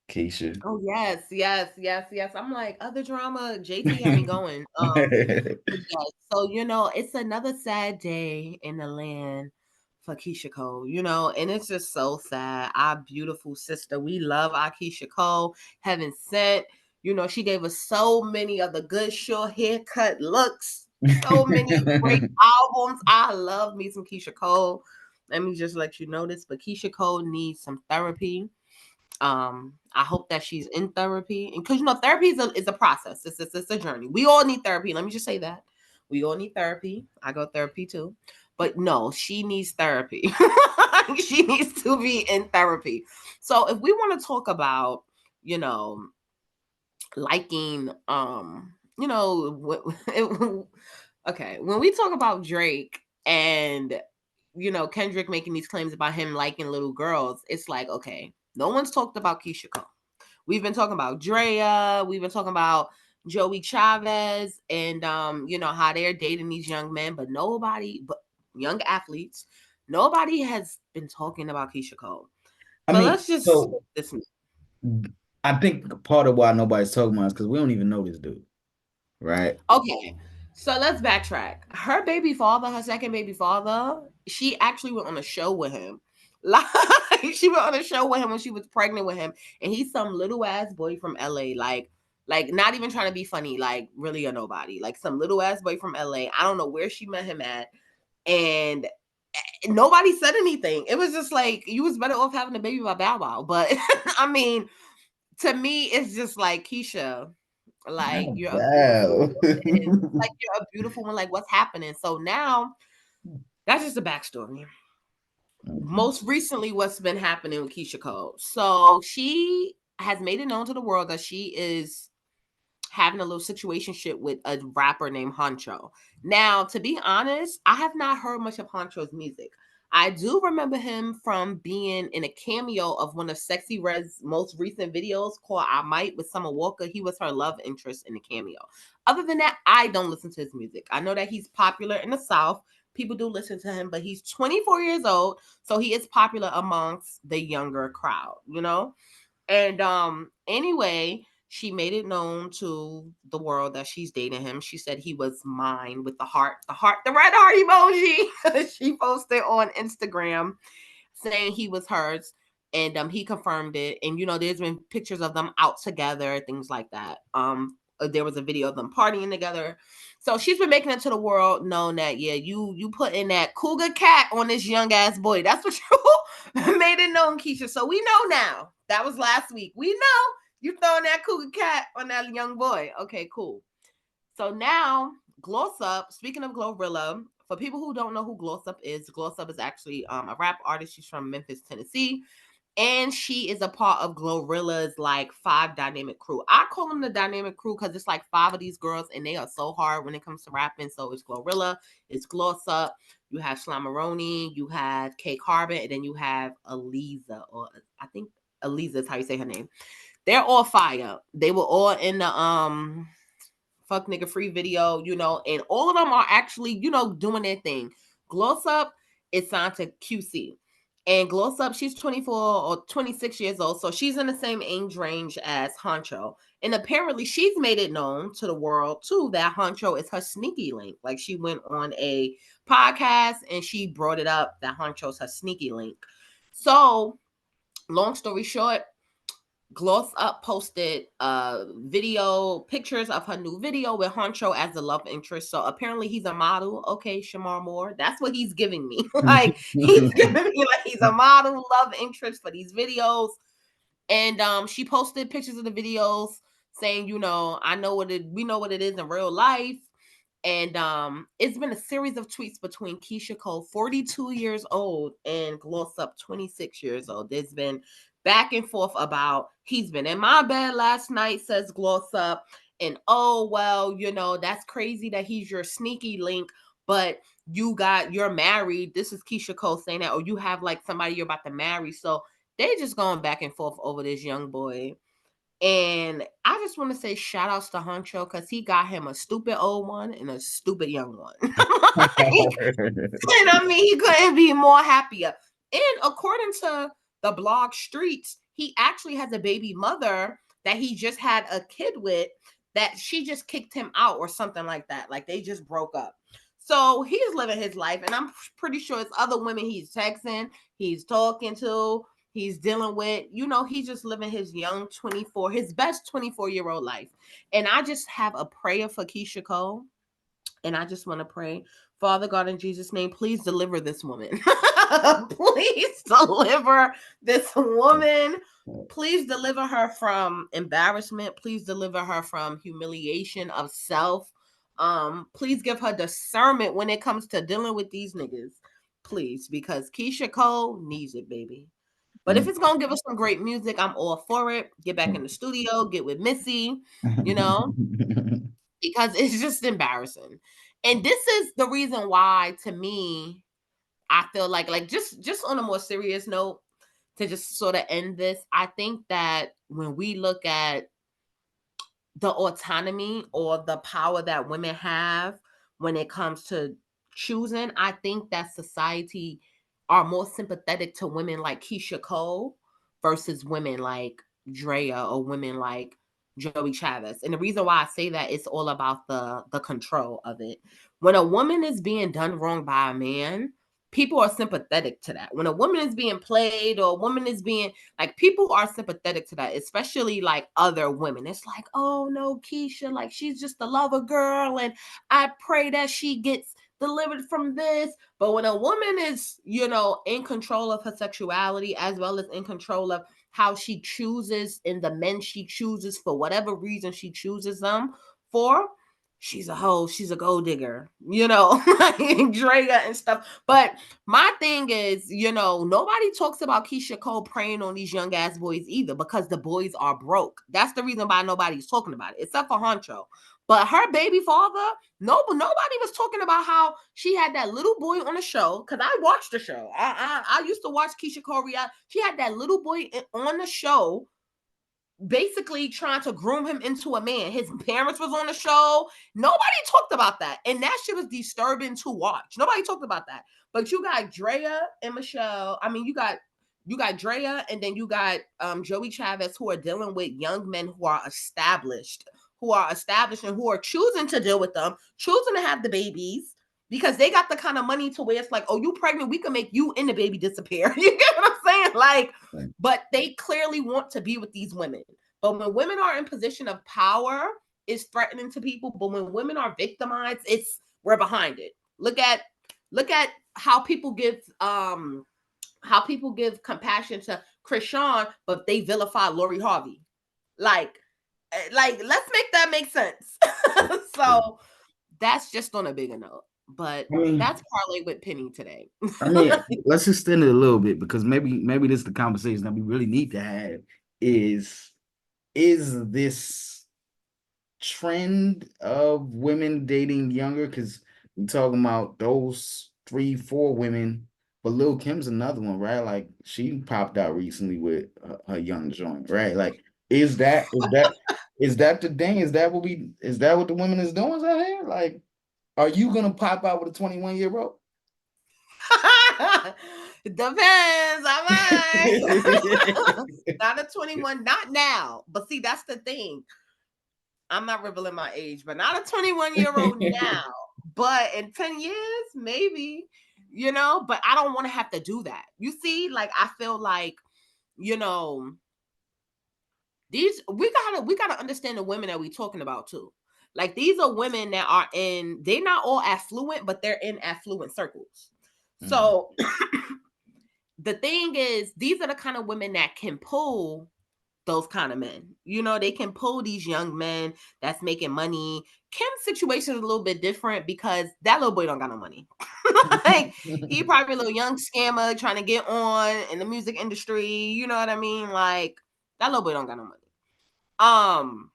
Keisha. Oh yes, yes, yes, yes. I'm like other drama. JT had me going. But yes, so it's another sad day in the land for Keyshia Cole, and it's just so sad. Our beautiful sister, we love our Keyshia Cole. Heaven sent, she gave us so many of the good short haircut looks, so many great albums. I love me some Keyshia Cole. Let me just let you know this, but Keyshia Cole needs some therapy. I hope that she's in therapy, and because therapy is a process. It's a journey. We all need therapy. Let me just say that we all need therapy. I go therapy too, but no, she needs therapy. She needs to be in therapy. So if we want to talk about you know liking okay, when we talk about Drake and Kendrick making these claims about him liking little girls, it's like, okay, no one's talked about Keyshia Cole. We've been talking about Drea, we've been talking about Joey Chavez, and how they're dating these young men, but nobody, but young athletes, nobody has been talking about Keyshia Cole. I But mean, let's just so this. I think part of why nobody's talking about is because we don't even know this dude, right? Okay, so let's backtrack. Her baby father, her second baby father, she actually went on a show with him. Like, she went on a show with him when she was pregnant with him, and he's some little ass boy from LA. Like not even trying to be funny, like really a nobody. Like some little ass boy from LA. I don't know where she met him at, and nobody said anything. It was just like you was better off having a baby by Bow Wow. But I mean, to me, it's just like Keyshia. Like Oh, you're a beautiful wow. woman. Like you're a beautiful one. Like what's happening? So now that's just a backstory. Mhm. Most recently, what's been happening with Keyshia Cole? So she has made it known to the world that she is having a little situationship with a rapper named Honcho. Now, to be honest, I have not heard much of Honcho's music. I do remember him from being in a cameo of one of Sexy Red's most recent videos called I Might with Summer Walker. He was her love interest in the cameo. Other than that, I don't listen to his music. I know that he's popular in the South. People do listen to him, but he's 24 years old, so he is popular amongst the younger crowd, And anyway, She made it known to the world that she's dating him. She said he was mine with the red heart emoji. She posted on Instagram saying he was hers, and he confirmed it. And there's been pictures of them out together, things like that. There was a video of them partying together. So she's been making it to the world known that, yeah, you put in that cougar cat on this young ass boy. That's what you made it known, Keyshia. So we know now. That was last week. We know you throwing that cougar cat on that young boy. Okay, cool. So now, Gloss Up, speaking of Glorilla, for people who don't know who Gloss Up is actually a rap artist. She's from Memphis, Tennessee. And she is a part of Glorilla's like 5 dynamic crew. I call them the dynamic crew because it's like 5 of these girls and they are so hard when it comes to rapping. So it's Glorilla, it's Gloss Up, you have Slamaroni, you have K Carbon, and then you have Aliza, or I think Aliza is how you say her name. They're all fire. They were all in the fuck nigga free video, and all of them are actually, doing their thing. Gloss Up is signed to QC. And Gloss Up, she's 24 or 26 years old. So she's in the same age range as Honcho. And apparently she's made it known to the world too that Honcho is her sneaky link. Like she went on a podcast and she brought it up that Honcho's her sneaky link. So long story short, Gloss Up posted pictures of her new video with Honcho as the love interest. So apparently he's a model. Okay, Shamar Moore. That's what he's giving me. Like he's giving me like he's a model love interest for these videos. And she posted pictures of the videos saying, we know what it is in real life. And it's been a series of tweets between Keyshia Cole, 42 years old, and Gloss Up, 26 years old. There's been back and forth about he's been in my bed last night, says Gloss Up, and oh well, that's crazy that he's your sneaky link, but you're married. This is Keyshia Cole saying that, or you have like somebody you're about to marry. So they just going back and forth over this young boy. And I just want to say shout outs to Honcho because he got him a stupid old one and a stupid young one. And I mean, he couldn't be more happier. And according to the blog Streets, he actually has a baby mother that he just had a kid with that she just kicked him out or something like that. Like they just broke up. So he's living his life. And I'm pretty sure it's other women he's texting, he's talking to, he's dealing with, he's just living his his best 24-year-old life. And I just have a prayer for Keyshia Cole. And I just want to pray, Father God, in Jesus' name, please deliver this woman. Please deliver this woman. Please deliver her from embarrassment. Please deliver her from humiliation of self. Please give her discernment when it comes to dealing with these niggas. Please, because Keyshia Cole needs it, baby. But if it's gonna give us some great music, I'm all for it. Get back in the studio, get with Missy, you know, because it's just embarrassing. And this is the reason why, to me, I feel like just on a more serious note, to just sort of end this, I think that when we look at the autonomy or the power that women have when it comes to choosing, I think that society are more sympathetic to women like Keyshia Cole versus women like Drea or women like Joey Chavez. And the reason why I say that, it's all about the control of it. When a woman is being done wrong by a man, people are sympathetic to that. When a woman is being played or a woman is being like, people are sympathetic to that, especially like other women. It's like, oh no, Keyshia, like she's just a lover girl, and I pray that she gets delivered from this. But when a woman is, in control of her sexuality as well as in control of how she chooses and the men she chooses for whatever reason she chooses them for, she's a hoe, she's a gold digger, like Drea and stuff. But my thing is, nobody talks about Keyshia Cole preying on these young ass boys either, because the boys are broke. That's the reason why nobody's talking about it, except for Honcho. But her baby father, nobody was talking about how she had that little boy on the show. Because I watched the show. I used to watch Keyshia Cole reality. She had that little boy on the show, basically trying to groom him into a man. His parents was on the show. Nobody talked about that. And that shit was disturbing to watch. Nobody talked about that. But you got Drea and Michelle. I mean, you got You got Drea, and then you got Joey Chavez, who are dealing with young men who are established and who are choosing to deal with them, choosing to have the babies because they got the kind of money to where it's like, oh, you pregnant, we can make you and the baby disappear. You get what I'm saying? Like, Right. but they clearly want to be with these women. But when women are in position of power, it's threatening to people. But when women are victimized, it's we're behind it. Look at how people give compassion to Krishan, but they vilify Lori Harvey. Like, let's make that make sense. So that's just on a bigger note. But I mean, that's parlay with Penny today. let's extend it a little bit because maybe this is the conversation that we really need to have is this trend of women dating younger? Because we're talking about those 3, 4 women, but Lil Kim's another one, right? Like she popped out recently with her young joint, right? Like, is that the thing? Is that what the women is doing out here? Like, are you gonna pop out with a 21-year-old? Depends. I might. Not a 21, not now. But see, that's the thing. I'm not revealing my age, but not a 21-year-old now. But in 10 years, maybe, but I don't want to have to do that. You see, like I feel like, you know, these we gotta understand the women that we talking about too. Like these are women that are they're not all affluent, but they're in affluent circles. Mhm. So the thing is, these are the kind of women that can pull those kind of men. They can pull these young men that's making money. Kim's situation is a little bit different because that little boy don't got no money. Like he probably a little young scammer trying to get on in the music industry. You know what I mean? Like that little boy don't got no money. Um,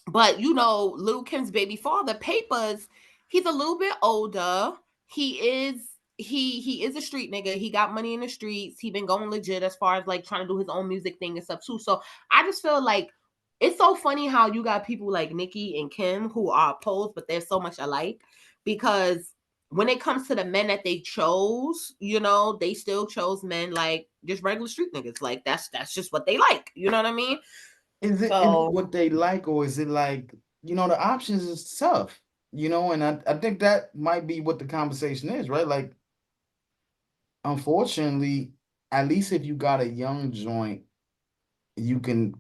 but Lil Kim's baby father, Papers, he's a little bit older. He is a street nigga. He got money in the streets. He been going legit as far as like trying to do his own music thing and stuff too. So I just feel like it's so funny how you got people like Nicki and Kim who are opposed, but they're so much alike because when it comes to the men that they chose, they still chose men like just regular street niggas. Like that's just what they like. You know what I mean? Is it So what they like, or is it like, the options is tough, and I think that might be what the conversation is, right? Like, unfortunately, at least if you got a young joint, you can,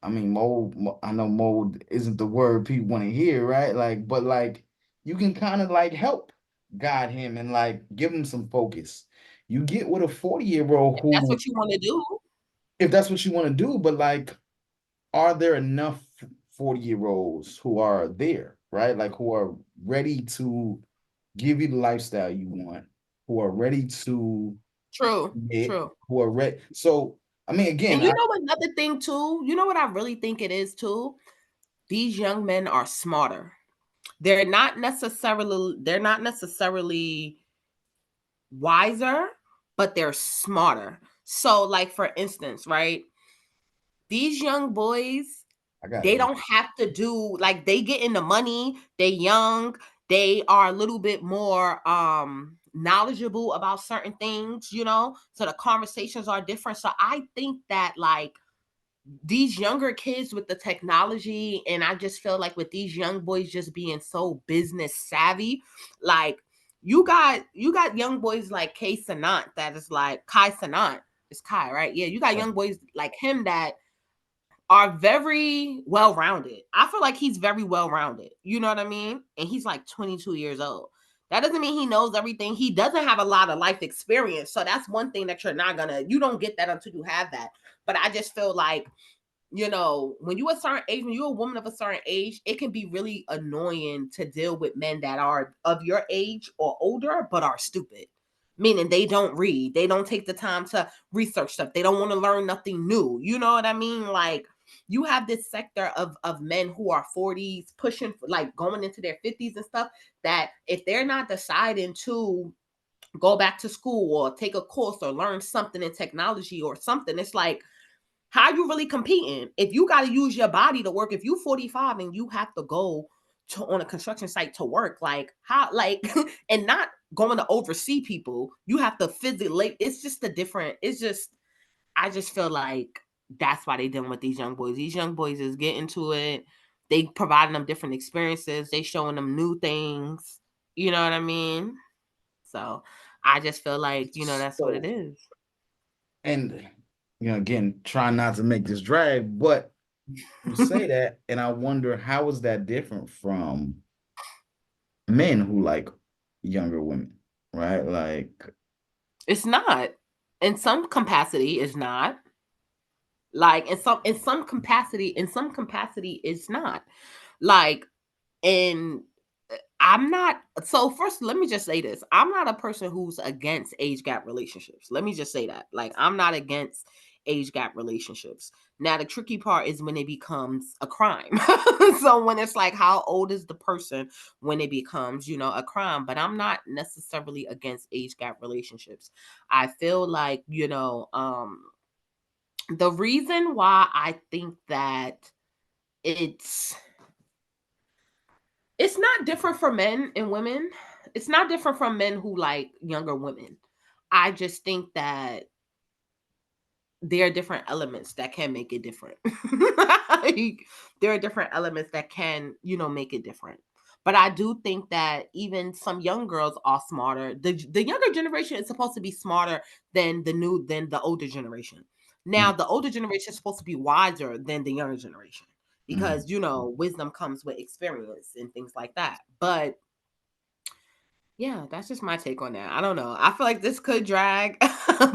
I mean, I know mold isn't the word people want to hear, right? Like, but like, you can kind of like help guide him and like give him some focus. You get with a 40-year-old if that's who, what you want to do, if that's what you want to do, but like, are there enough 40-year-olds who are there, right? Like who are ready to give you the lifestyle you want, who are ready to true, commit, true. who are ready. So, I mean, again, And another thing too, what I really think it is too? These young men are smarter. They're not necessarily wiser, but they're smarter. So like for instance, right? These young boys, I got they it. don't have to do like they get in the money, they young, they are a little bit more knowledgeable about certain things. So the conversations are different. So I think that like these younger kids with the technology, and I just feel like with these young boys just being so business savvy, like you got young boys like K Sanat that is like Kai Sanat. It's Kai, right? Yeah, you got young boys like him that are very well rounded. I feel like he's very well rounded. You know what I mean? And he's like 22 years old. That doesn't mean he knows everything. He doesn't have a lot of life experience. So that's one thing that you don't get that until you have that. But I just feel like, when you're a certain age, when you're a woman of a certain age, it can be really annoying to deal with men that are of your age or older, but are stupid. Meaning they don't read, they don't take the time to research stuff, they don't want to learn nothing new. You know what I mean? Like you have this sector of men who are 40s pushing like going into their 50s and stuff that if they're not deciding to go back to school or take a course or learn something in technology or something, it's like how you really competing if you got to use your body to work? If you 45 and you have to go to on a construction site to work, like how, like, and not going to oversee people, you have to physically. It's just a different. It's just I just feel like that's why they dealing with these young boys. These young boys is getting to it. They providing them different experiences. They showing them new things. You know what I mean? So I just feel like that's what it So, is. and again, try not to make this drag, but you say that, and I wonder how is that different from men who like younger women, right? Like, It's not. In some capacity, it's not. Like in some capacity, it's not. Like and I'm not. So first, let me just say this: I'm not a person who's against age gap relationships. Let me just say that. Like I'm not against age gap relationships. Now the tricky part is when it becomes a crime. So when it's like, how old is the person when it becomes, a crime? But I'm not necessarily against age gap relationships. I feel like, the reason why I think that it's it's not different for men and women. It's not different from men who like younger women. I just think that there are different elements that can make it different. Like, there are different elements that can, make it different. But I do think that even some young girls are smarter. The younger generation is supposed to be smarter than the older generation. Now, mm, the older generation is supposed to be wiser than the younger generation mm. because, wisdom comes with experience and things like that. But yeah, that's just my take on that. I don't know. I feel like this could drag,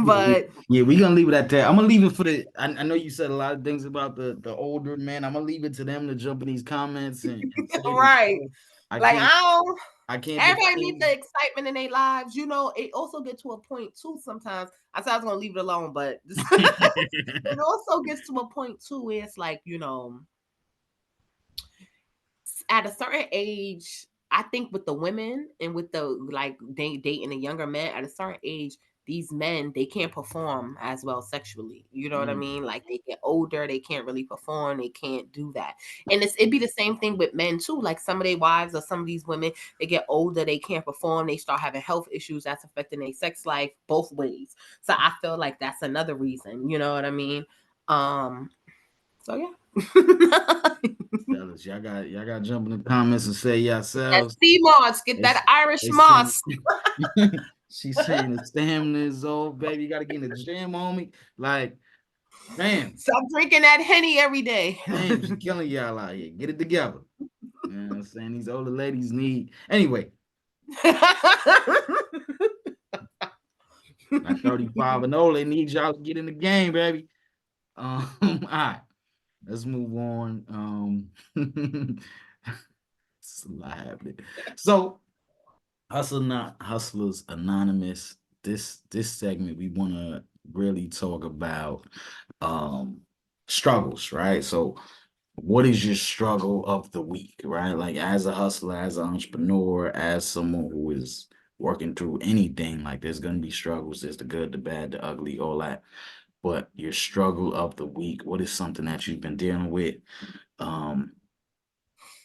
Yeah, but yeah, we gonna leave it at that. I'm gonna leave it for the. I know you said a lot of things about the older men. I'm gonna leave it to them to jump in these comments and say they right. feel. I Like can't. I don't I can't everybody needs defend. the excitement in their lives. It also gets to a point too sometimes. I said I was gonna leave it alone, but it also gets to a point too where it's like, at a certain age, I think with the women and with the like they dating a younger man at a certain age, these men they can't perform as well sexually. You know what I Mm, mean? Like they get older, they can't really perform, they can't do that. And it'd be the same thing with men too. Like some of their wives or some of these women, they get older, they can't perform, they start having health issues that's affecting their sex life both ways. So I feel like that's another reason. You know what I mean? So yeah. fellas, y'all got to jump in the comments and say That yourselves. sea moss, get that It's Irish they saying moss. she's saying the stamina is off, baby. You got to get in the gym, homie. Like, damn, Stop drinking that Henny every day. damn, she killing y'all out here. Get it together. You know what I'm saying? These older ladies need. Anyway, at 35 and older, they need y'all to get in the game, baby. All right, let's move on. It's a lot happening. So, Hustle Not Hustlers Anonymous. This segment we want to really talk about um struggles, right? So what is your struggle of the week, right? Like as a hustler, as an entrepreneur, as someone who is working through anything, like there's gonna be struggles. There's the good, the bad, the ugly, all that. But your struggle of the week, what is something that you've been dealing with? Um,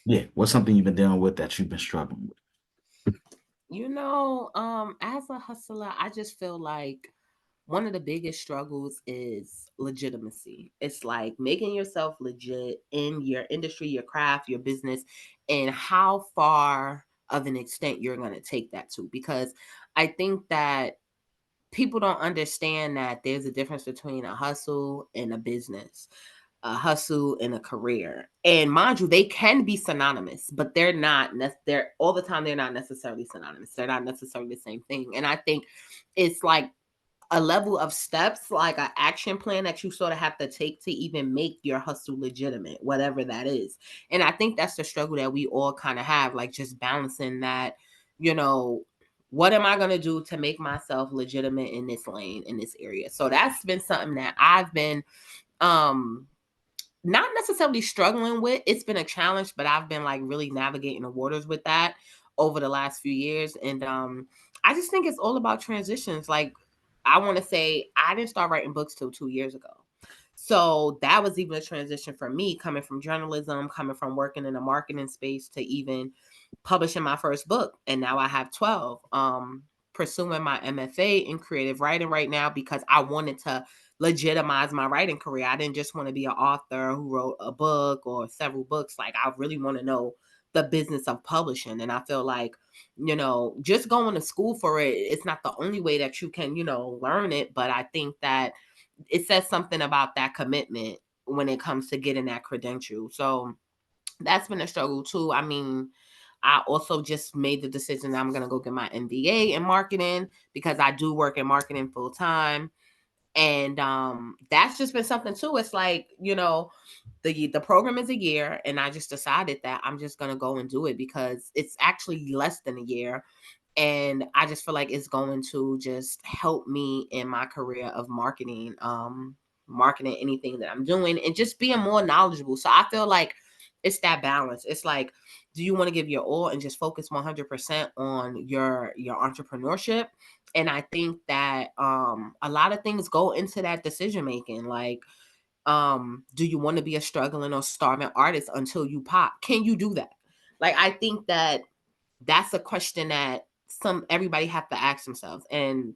yeah, what's something you've been dealing with that you've been struggling with? As a hustler, I just feel like one of the biggest struggles is legitimacy. It's like making yourself legit in your industry, your craft, your business, and how far of an extent you're going to take that to. Because I think that people don't understand that there's a difference between a hustle and a business, a hustle and a career. And mind you, they can be synonymous, but they're not. They're all the time. They're not necessarily synonymous. They're not necessarily the same thing. And I think it's like a level of steps, like an action plan that you sort of have to take to even make your hustle legitimate, whatever that is. And I think that's the struggle that we all kind of have, like just balancing that, you know, what am I going to do to make myself legitimate in this lane, in this area? So that's been something that I've been um not necessarily struggling with. It's been a challenge, but I've been like really navigating the waters with that over the last few years. And I just think it's all about transitions. Like I want to say I didn't start writing books till 2 years ago. So that was even a transition for me, coming from journalism, coming from working in a marketing space to even publishing my first book, and now I have 12. Pursuing my MFA in creative writing right now because I wanted to legitimize my writing career. I didn't just want to be an author who wrote a book or several books. Like, I really want to know the business of publishing. And I feel like, just going to school for it, it's not the only way that you can, learn it. But I think that it says something about that commitment when it comes to getting that credential. So that's been a struggle too. I mean, I also just made the decision that I'm going to go get my MBA in marketing because I do work in marketing full time. And that's just been something too. It's like, the program is a year, and I just decided that I'm just going to go and do it because it's actually less than a year, and I just feel like it's going to just help me in my career of marketing anything that I'm doing and just being more knowledgeable. So I feel like it's that balance. It's like, do you want to give your all and just focus 100% on your entrepreneurship? And I think that a lot of things go into that decision making. Like, do you want to be a struggling or starving artist until you pop? Can you do that? Like, I think that that's a question that everybody have to ask themselves. And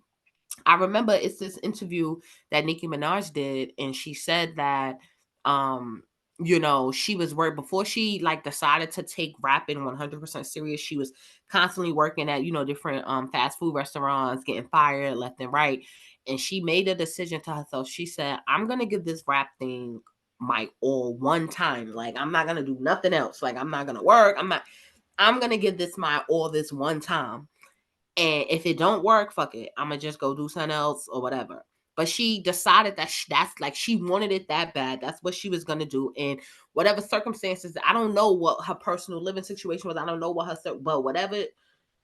I remember it's this interview that Nicki Minaj did, and she said that, um, she was work before she like decided to take rapping 100% serious. She was constantly working at different fast food restaurants, getting fired left and right, and she made a decision to herself. She said, "I'm gonna give this rap thing my all one time. Like, I'm not gonna do nothing else. Like, I'm not gonna work. I'm gonna give this my all this one time." And if it don't work, fuck it. I'm gonna just go do something else or whatever. But she decided that that's like she wanted it that bad. That's what she was gonna do. And whatever circumstances, I don't know what her personal living situation was. I don't know what but whatever,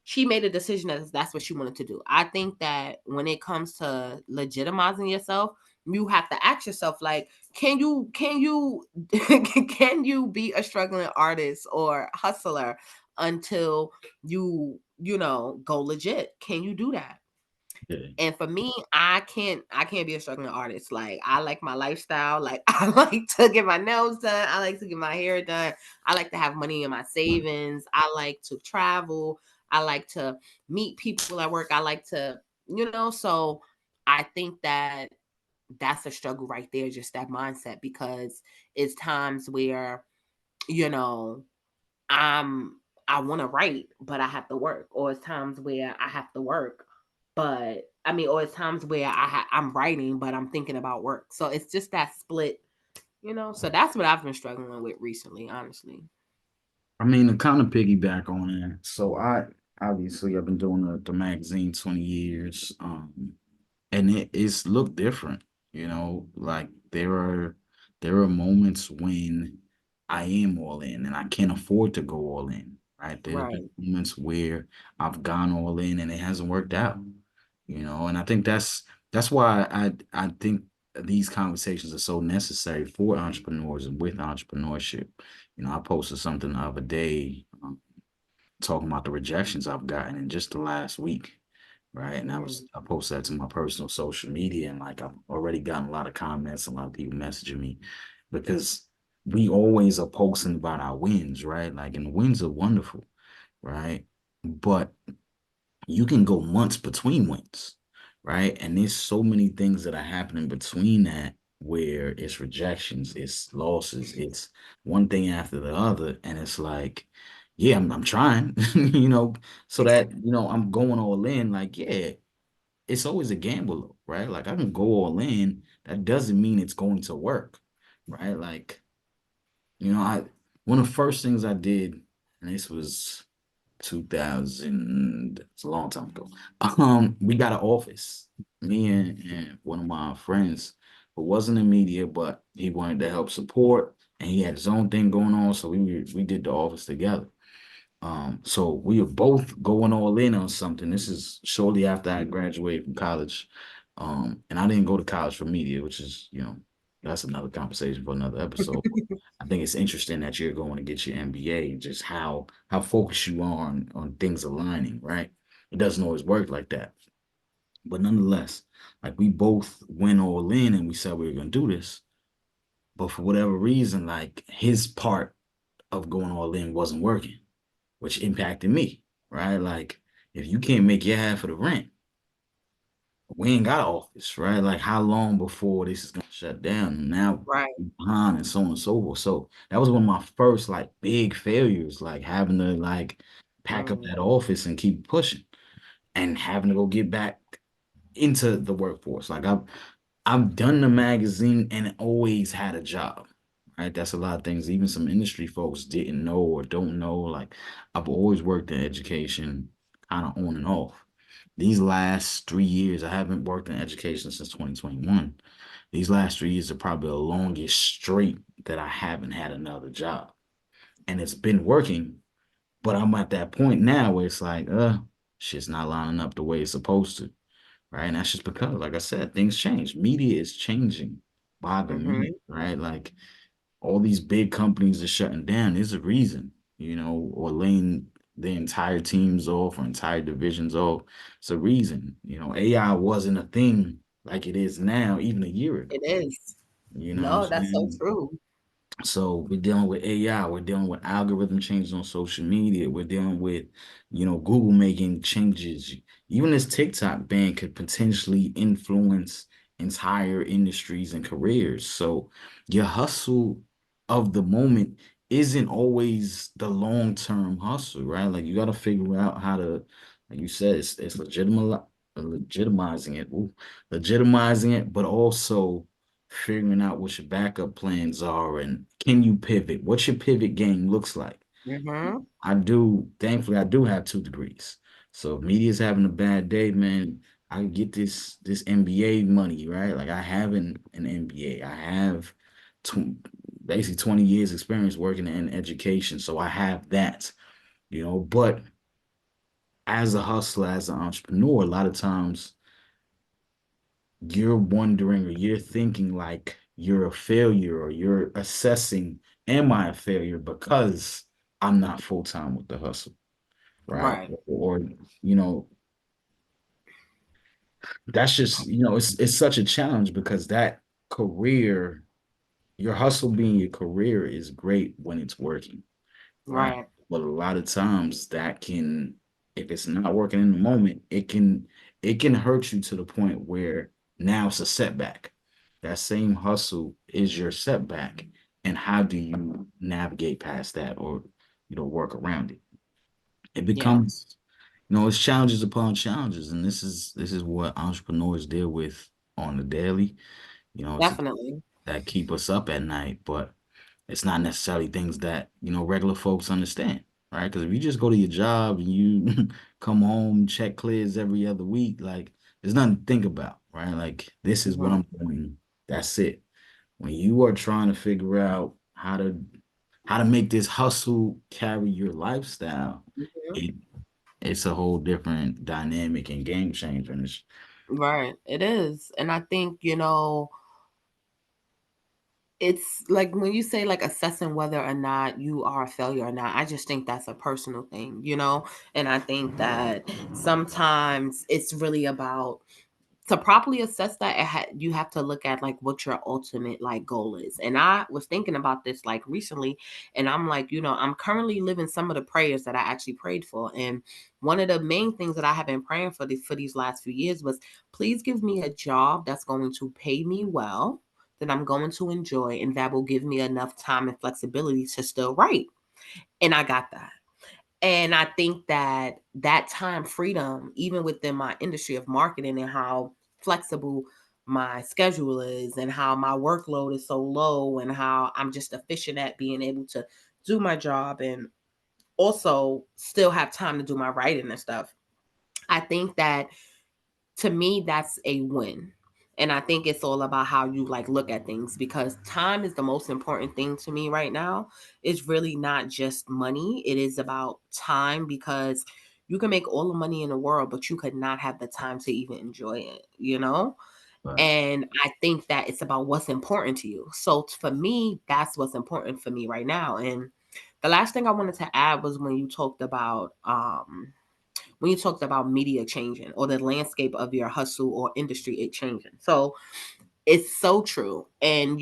she made a decision that that's what she wanted to do. I think that when it comes to legitimizing yourself, you have to ask yourself, like, can you can you be a struggling artist or hustler until you go legit? Can you do that? Yeah. And for me, I can't be a struggling artist. Like, I like my lifestyle. Like, I like to get my nails done. I like to get my hair done. I like to have money in my savings. I like to travel. I like to meet people at work. I like to, so I think that that's a struggle right there, just that mindset, because it's times where, you know, I'm I want to write, but I have to work. Or it's times where I have to work, but I mean, or it's times where I'm writing, but I'm thinking about work. So it's just that split. So that's what I've been struggling with recently, honestly. I mean, to kind of piggyback on that. So I've been doing the magazine 20 years. And it's looked different, like there are moments when I am all in and I can't afford to go all in, right? There's been Right. moments where I've gone all in and it hasn't worked out, and I think that's why I think these conversations are so necessary for entrepreneurs and with entrepreneurship. I posted something the other day, talking about the rejections I've gotten in just the last week, right? And Mm. I posted that to my personal social media, and like I've already gotten a lot of comments, a lot of people messaging me because we always are posting about our wins, right? Like, and the wins are wonderful, right? But you can go months between wins, right? And there's so many things that are happening between that where it's rejections, it's losses, it's one thing after the other. And it's like, yeah, I'm trying, so that, I'm going all in. Like, yeah, it's always a gamble, right? Like, I can go all in. That doesn't mean it's going to work, right? Like, I one of the first things I did, and this was 2000, it's a long time ago. We got an office. Me and one of my friends who wasn't in media, but he wanted to help support, and he had his own thing going on, so we did the office together. So we were both going all in on something. This is shortly after I graduated from college. And I didn't go to college for media, which is, that's another conversation for another episode. I think it's interesting that you're going to get your MBA and just how focused you are on things aligning, right? It doesn't always work like that. But nonetheless, like we both went all in and we said we were gonna do this. But for whatever reason, like his part of going all in wasn't working, which impacted me, right? Like, if you can't make your half of the rent, we ain't got an office, right? Like, how long before this is gonna shut down? And now Right. we behind and so on and so forth. So that was one of my first like big failures, like having to like pack up Mm, that office and keep pushing and having to go get back into the workforce. Like I've done the magazine and always had a job. Right. That's a lot of things. Even some industry folks didn't know or don't know. Like I've always worked in education, kind of on and off. These last 3 years, I haven't worked in education since 2021. These last 3 years are probably the longest straight that I haven't had another job. And it's been working, but I'm at that point now where it's like, shit's not lining up the way it's supposed to. Right. And that's just because, like I said, things change. Media is changing by the minute, mm-hmm. right? Like all these big companies are shutting down. There's a reason, or laying the entire teams off or entire divisions off. It's a reason. AI wasn't a thing like it is now, even a year It ago. is. You know what I'm No, that's so saying? true. So we're dealing with AI, we're dealing with algorithm changes on social media, we're dealing with, Google making changes. Even this TikTok ban could potentially influence entire industries and careers. So your hustle of the moment isn't always the long-term hustle, right? Like you got to figure out how to, like you said, it's legitimizing it, legitimizing it, but also figuring out what your backup plans are and can you pivot? What your pivot game looks like. Mm-hmm. Thankfully, I do have 2 degrees. So if media's having a bad day, man, I can get this MBA money, right? Like I have an MBA. I have tw basically 20 years experience working in education. So I have that, but as a hustler, as an entrepreneur, a lot of times you're wondering or you're thinking like you're a failure or you're assessing, am I a failure because I'm not full time with the hustle, right? Right. Or, you know, that's just, it's such a challenge because that career, your hustle being your career is great when it's working. Right. Right. But a lot of times that can, if it's not working in the moment, it can hurt you to the point where now it's a setback. That same hustle is your setback. And how do you navigate past that or work around it? It Yes. becomes, it's challenges upon challenges. And this is what entrepreneurs deal with on the daily. It's Definitely. that keep us up at night, but it's not necessarily things that regular folks understand, right? Because if you just go to your job and you come home, check clears every other week, like there's nothing to think about, right? Like this is what Mm-hmm. I'm doing. That's it. When you are trying to figure out how to make this hustle carry your lifestyle, Mm-hmm. it it's a whole different dynamic and game changer. And Right. It is. And I think, it's like when you say like assessing whether or not you are a failure or not, I just think that's a personal thing. And I think that sometimes it's really about to properly assess that you have to look at like what your ultimate like goal is. And I was thinking about this like recently, and I'm like, I'm currently living some of the prayers that I actually prayed for. And one of the main things that I have been praying for these last few years was, please give me a job that's going to pay me well, that I'm going to enjoy, and that will give me enough time and flexibility to still write. And I got that. And I think that that time freedom, even within my industry of marketing and how flexible my schedule is and how my workload is so low and how I'm just efficient at being able to do my job and also still have time to do my writing and stuff. I think that to me that's a win. And I think it's all about how you like look at things, because time is the most important thing to me right now. It's really not just money, it is about time, because you can make all the money in the world but you could not have the time to even enjoy it. but And I think that it's about what's important to you. So for me, that's what's important for me right now. And the last thing I wanted to add was when you talked about media changing or the landscape of your hustle or industry it changing. So it's so true. And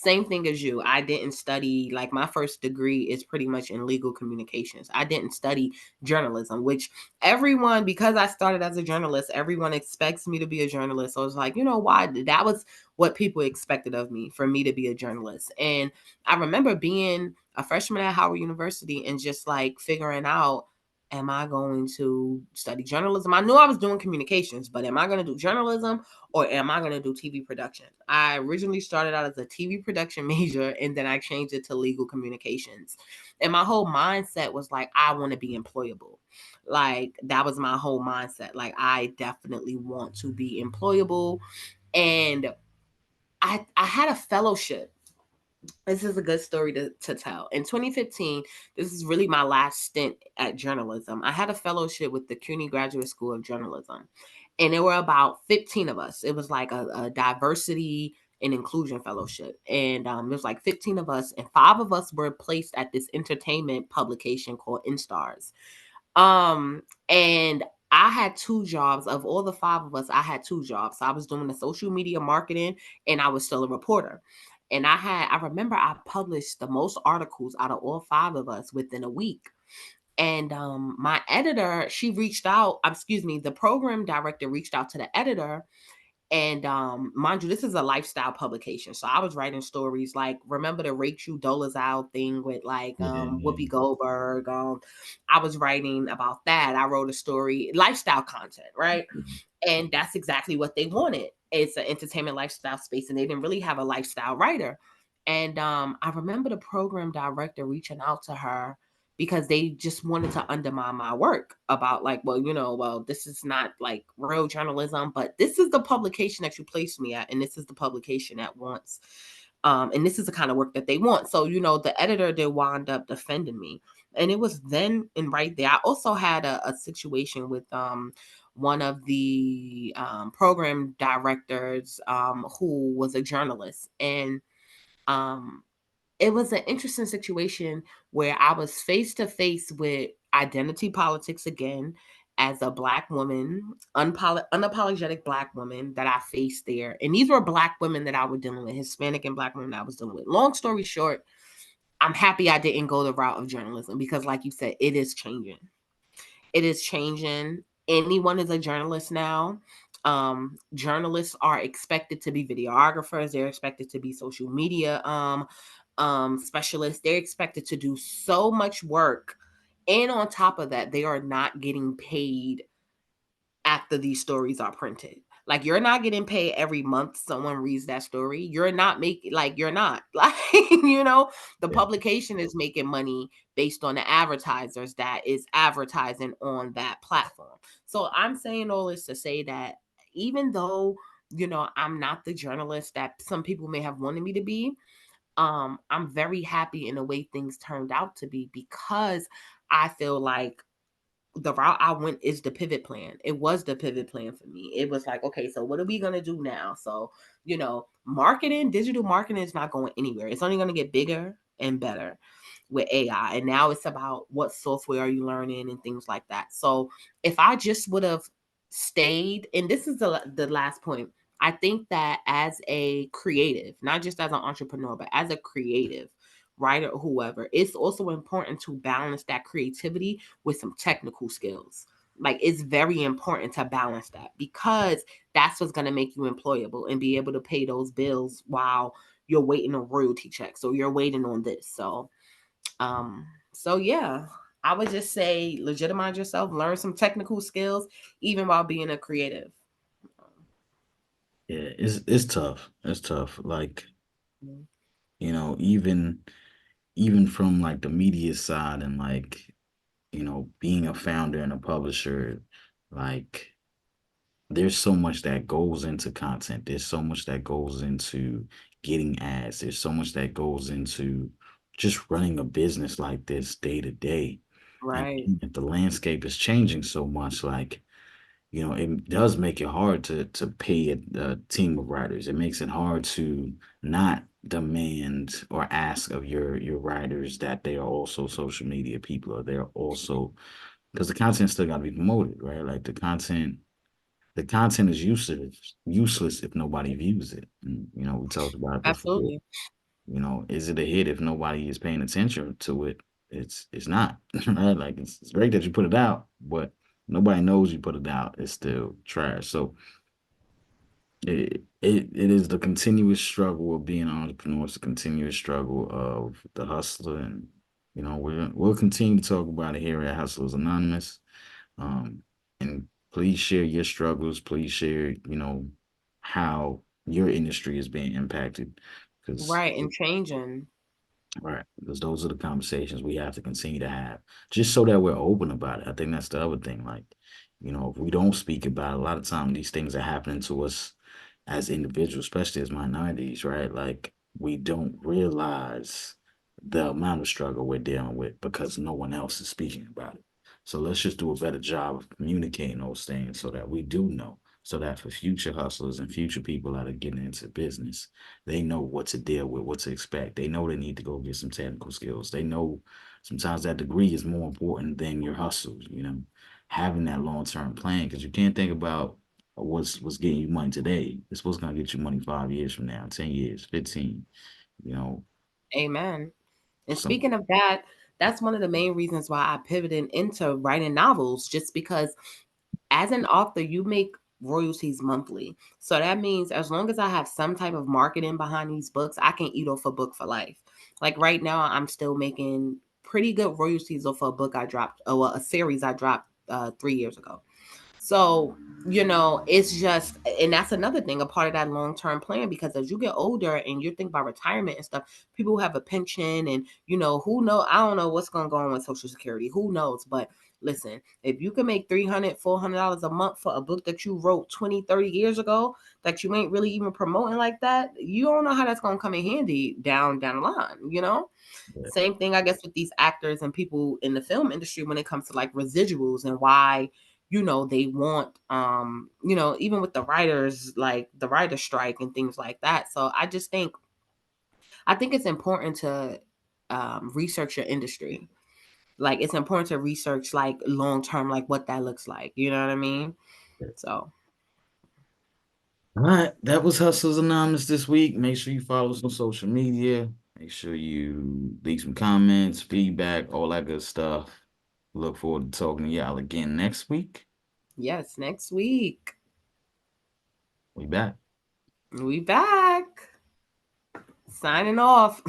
Same thing as you. I didn't study, like, my first degree is pretty much in legal communications. I didn't study journalism, which everyone, because I started as a journalist, everyone expects me to be a journalist. So I was like, you know why? That was what people expected of me, for me to be a journalist. And I remember being a freshman at Howard University and just like figuring out, am I going to study journalism? I knew I was doing communications, but am I going to do journalism or am I going to do TV production? I originally started out as a TV production major and then I changed it to legal communications. And my whole mindset was like, I want to be employable. Like, that was my whole mindset. Like, I definitely want to be employable. And I had a fellowship. This is a good story to tell. In 2015, this is really my last stint at journalism. I had a fellowship with the CUNY Graduate School of Journalism, and there were about 15 of us. It was like a diversity and inclusion fellowship. And there was like 15 of us, and 5 of us were placed at this entertainment publication called InStars. And I had 2 jobs. Of all the 5 of us, I had 2 jobs. So I was doing the social media marketing and I was still a reporter. And I remember I published the most articles out of all 5 of us within a week. And my editor, she reached out, excuse me, the program director reached out to the editor. And mind you, this is a lifestyle publication. So I was writing stories like, remember the Rachel Dolezal thing with like Yeah, yeah. Whoopi Goldberg. I was writing about that. I wrote a story, lifestyle content, right? And that's exactly what they wanted. It's an entertainment lifestyle space, and they didn't really have a lifestyle writer. And I remember the program director reaching out to her because they just wanted to undermine my work about like, well, well, this is not like real journalism, but this is the publication that you placed me at, and this is the publication that wants, and this is the kind of work that they want. So, the editor did wind up defending me. And it was then and right there. I also had a situation with one of the program directors who was a journalist. And um, it was an interesting situation where I was face to face with identity politics again as a Black woman, unapologetic Black woman that I faced there. And these were Black women that I was dealing with, Hispanic and Black women that I was dealing with. Long story short, I'm happy I didn't go the route of journalism because, like you said, it is changing. It is changing. Anyone is a journalist now. Journalists are expected to be videographers. They're expected to be social media specialists. They're expected to do so much work, and on top of that, they are not getting paid after these stories are printed. Like, you're not getting paid every month someone reads that story. You're not making, like, you're not like, the Yeah. publication is making money based on the advertisers that is advertising on that platform. So I'm saying all this to say that even though, I'm not the journalist that some people may have wanted me to be, I'm very happy in the way things turned out to be, because I feel like the route I went is the pivot plan. It was the pivot plan for me. It was like, okay, so what are we gonna do now? So, marketing, digital marketing is not going anywhere. It's only gonna get bigger and better with AI. And now it's about what software are you learning and things like that. So if I just would have stayed, and this is the last point, I think that as a creative, not just as an entrepreneur, but as a creative, writer or whoever, it's also important to balance that creativity with some technical skills. Like, it's very important to balance that, because that's what's going to make you employable and be able to pay those bills while you're waiting on royalty checks, or you're waiting on this. So yeah, I would just say legitimize yourself, learn some technical skills, even while being a creative. Yeah, it's tough. It's tough. Like, Mhm. even from like the media side and like, being a founder and a publisher, like there's so much that goes into content. There's so much that goes into getting ads. There's so much that goes into just running a business like this day to day. And Right. the landscape is changing so much, like, it does make it hard to pay a team of writers. It makes it hard to not demand or ask of your writers that they are also social media people, or they're also, because the content still got to be promoted, right? Like the content is useless if nobody views it. And, we talked about it before. Absolutely. Is it a hit if nobody is paying attention to it? It's not. Right? Like it's great that you put it out, but nobody knows you put it out. It's still trash. So it is the continuous struggle of being an entrepreneur. It's the continuous struggle of the hustler, and we'll continue to talk about it here at Hustlers Anonymous. Um, and please share your struggles. Please share, how your industry is being impacted, because Right, and changing. right, because those are the conversations we have to continue to have, just so that we're open about it. I think that's the other thing. Like, if we don't speak about it, a lot of time these things are happening to us as individuals, especially as minorities, right? Like we don't realize the amount of struggle we're dealing with because no one else is speaking about it. So let's just do a better job of communicating those things so that we do know, so that for future hustlers and future people that are getting into business, they know what to deal with, what to expect. They know they need to go get some technical skills. They know sometimes that degree is more important than your hustles, having that long term plan, because you can't think about what's getting you money today. It's what's gonna get you money 5 years from now, 10 years, 15. You know, Amen. And so speaking of that, that's one of the main reasons why I pivoted into writing novels, just because as an author, you make royalties monthly. So that means as long as I have some type of marketing behind these books, I can eat off a book for life. Like right now, I'm still making pretty good royalties off a book I dropped, or well, a series I dropped 3 years ago. So, it's just, and that's another thing, a part of that long term plan, because as you get older and you think about retirement and stuff, people who have a pension and, who know, I don't know what's going to go on with Social Security, who knows. But listen, if you can make $300, $400 a month for a book that you wrote 20, 30 years ago, that you ain't really even promoting like that, you don't know how that's going to come in handy down the line. yeah, Same thing, I guess, with these actors and people in the film industry when it comes to like residuals and why, they want, even with the writers, like the writer strike and things like that. So I think it's important to research your industry. Like it's important to research like long term, like what that looks like. You know what I mean? yeah. So All right, that was Hustlers Anonymous this week. Make sure you follow us on social media. Make sure you leave some comments, feedback, all that good stuff. Look forward to talking to y'all again next week. yes, next week We back. we back. Signing off.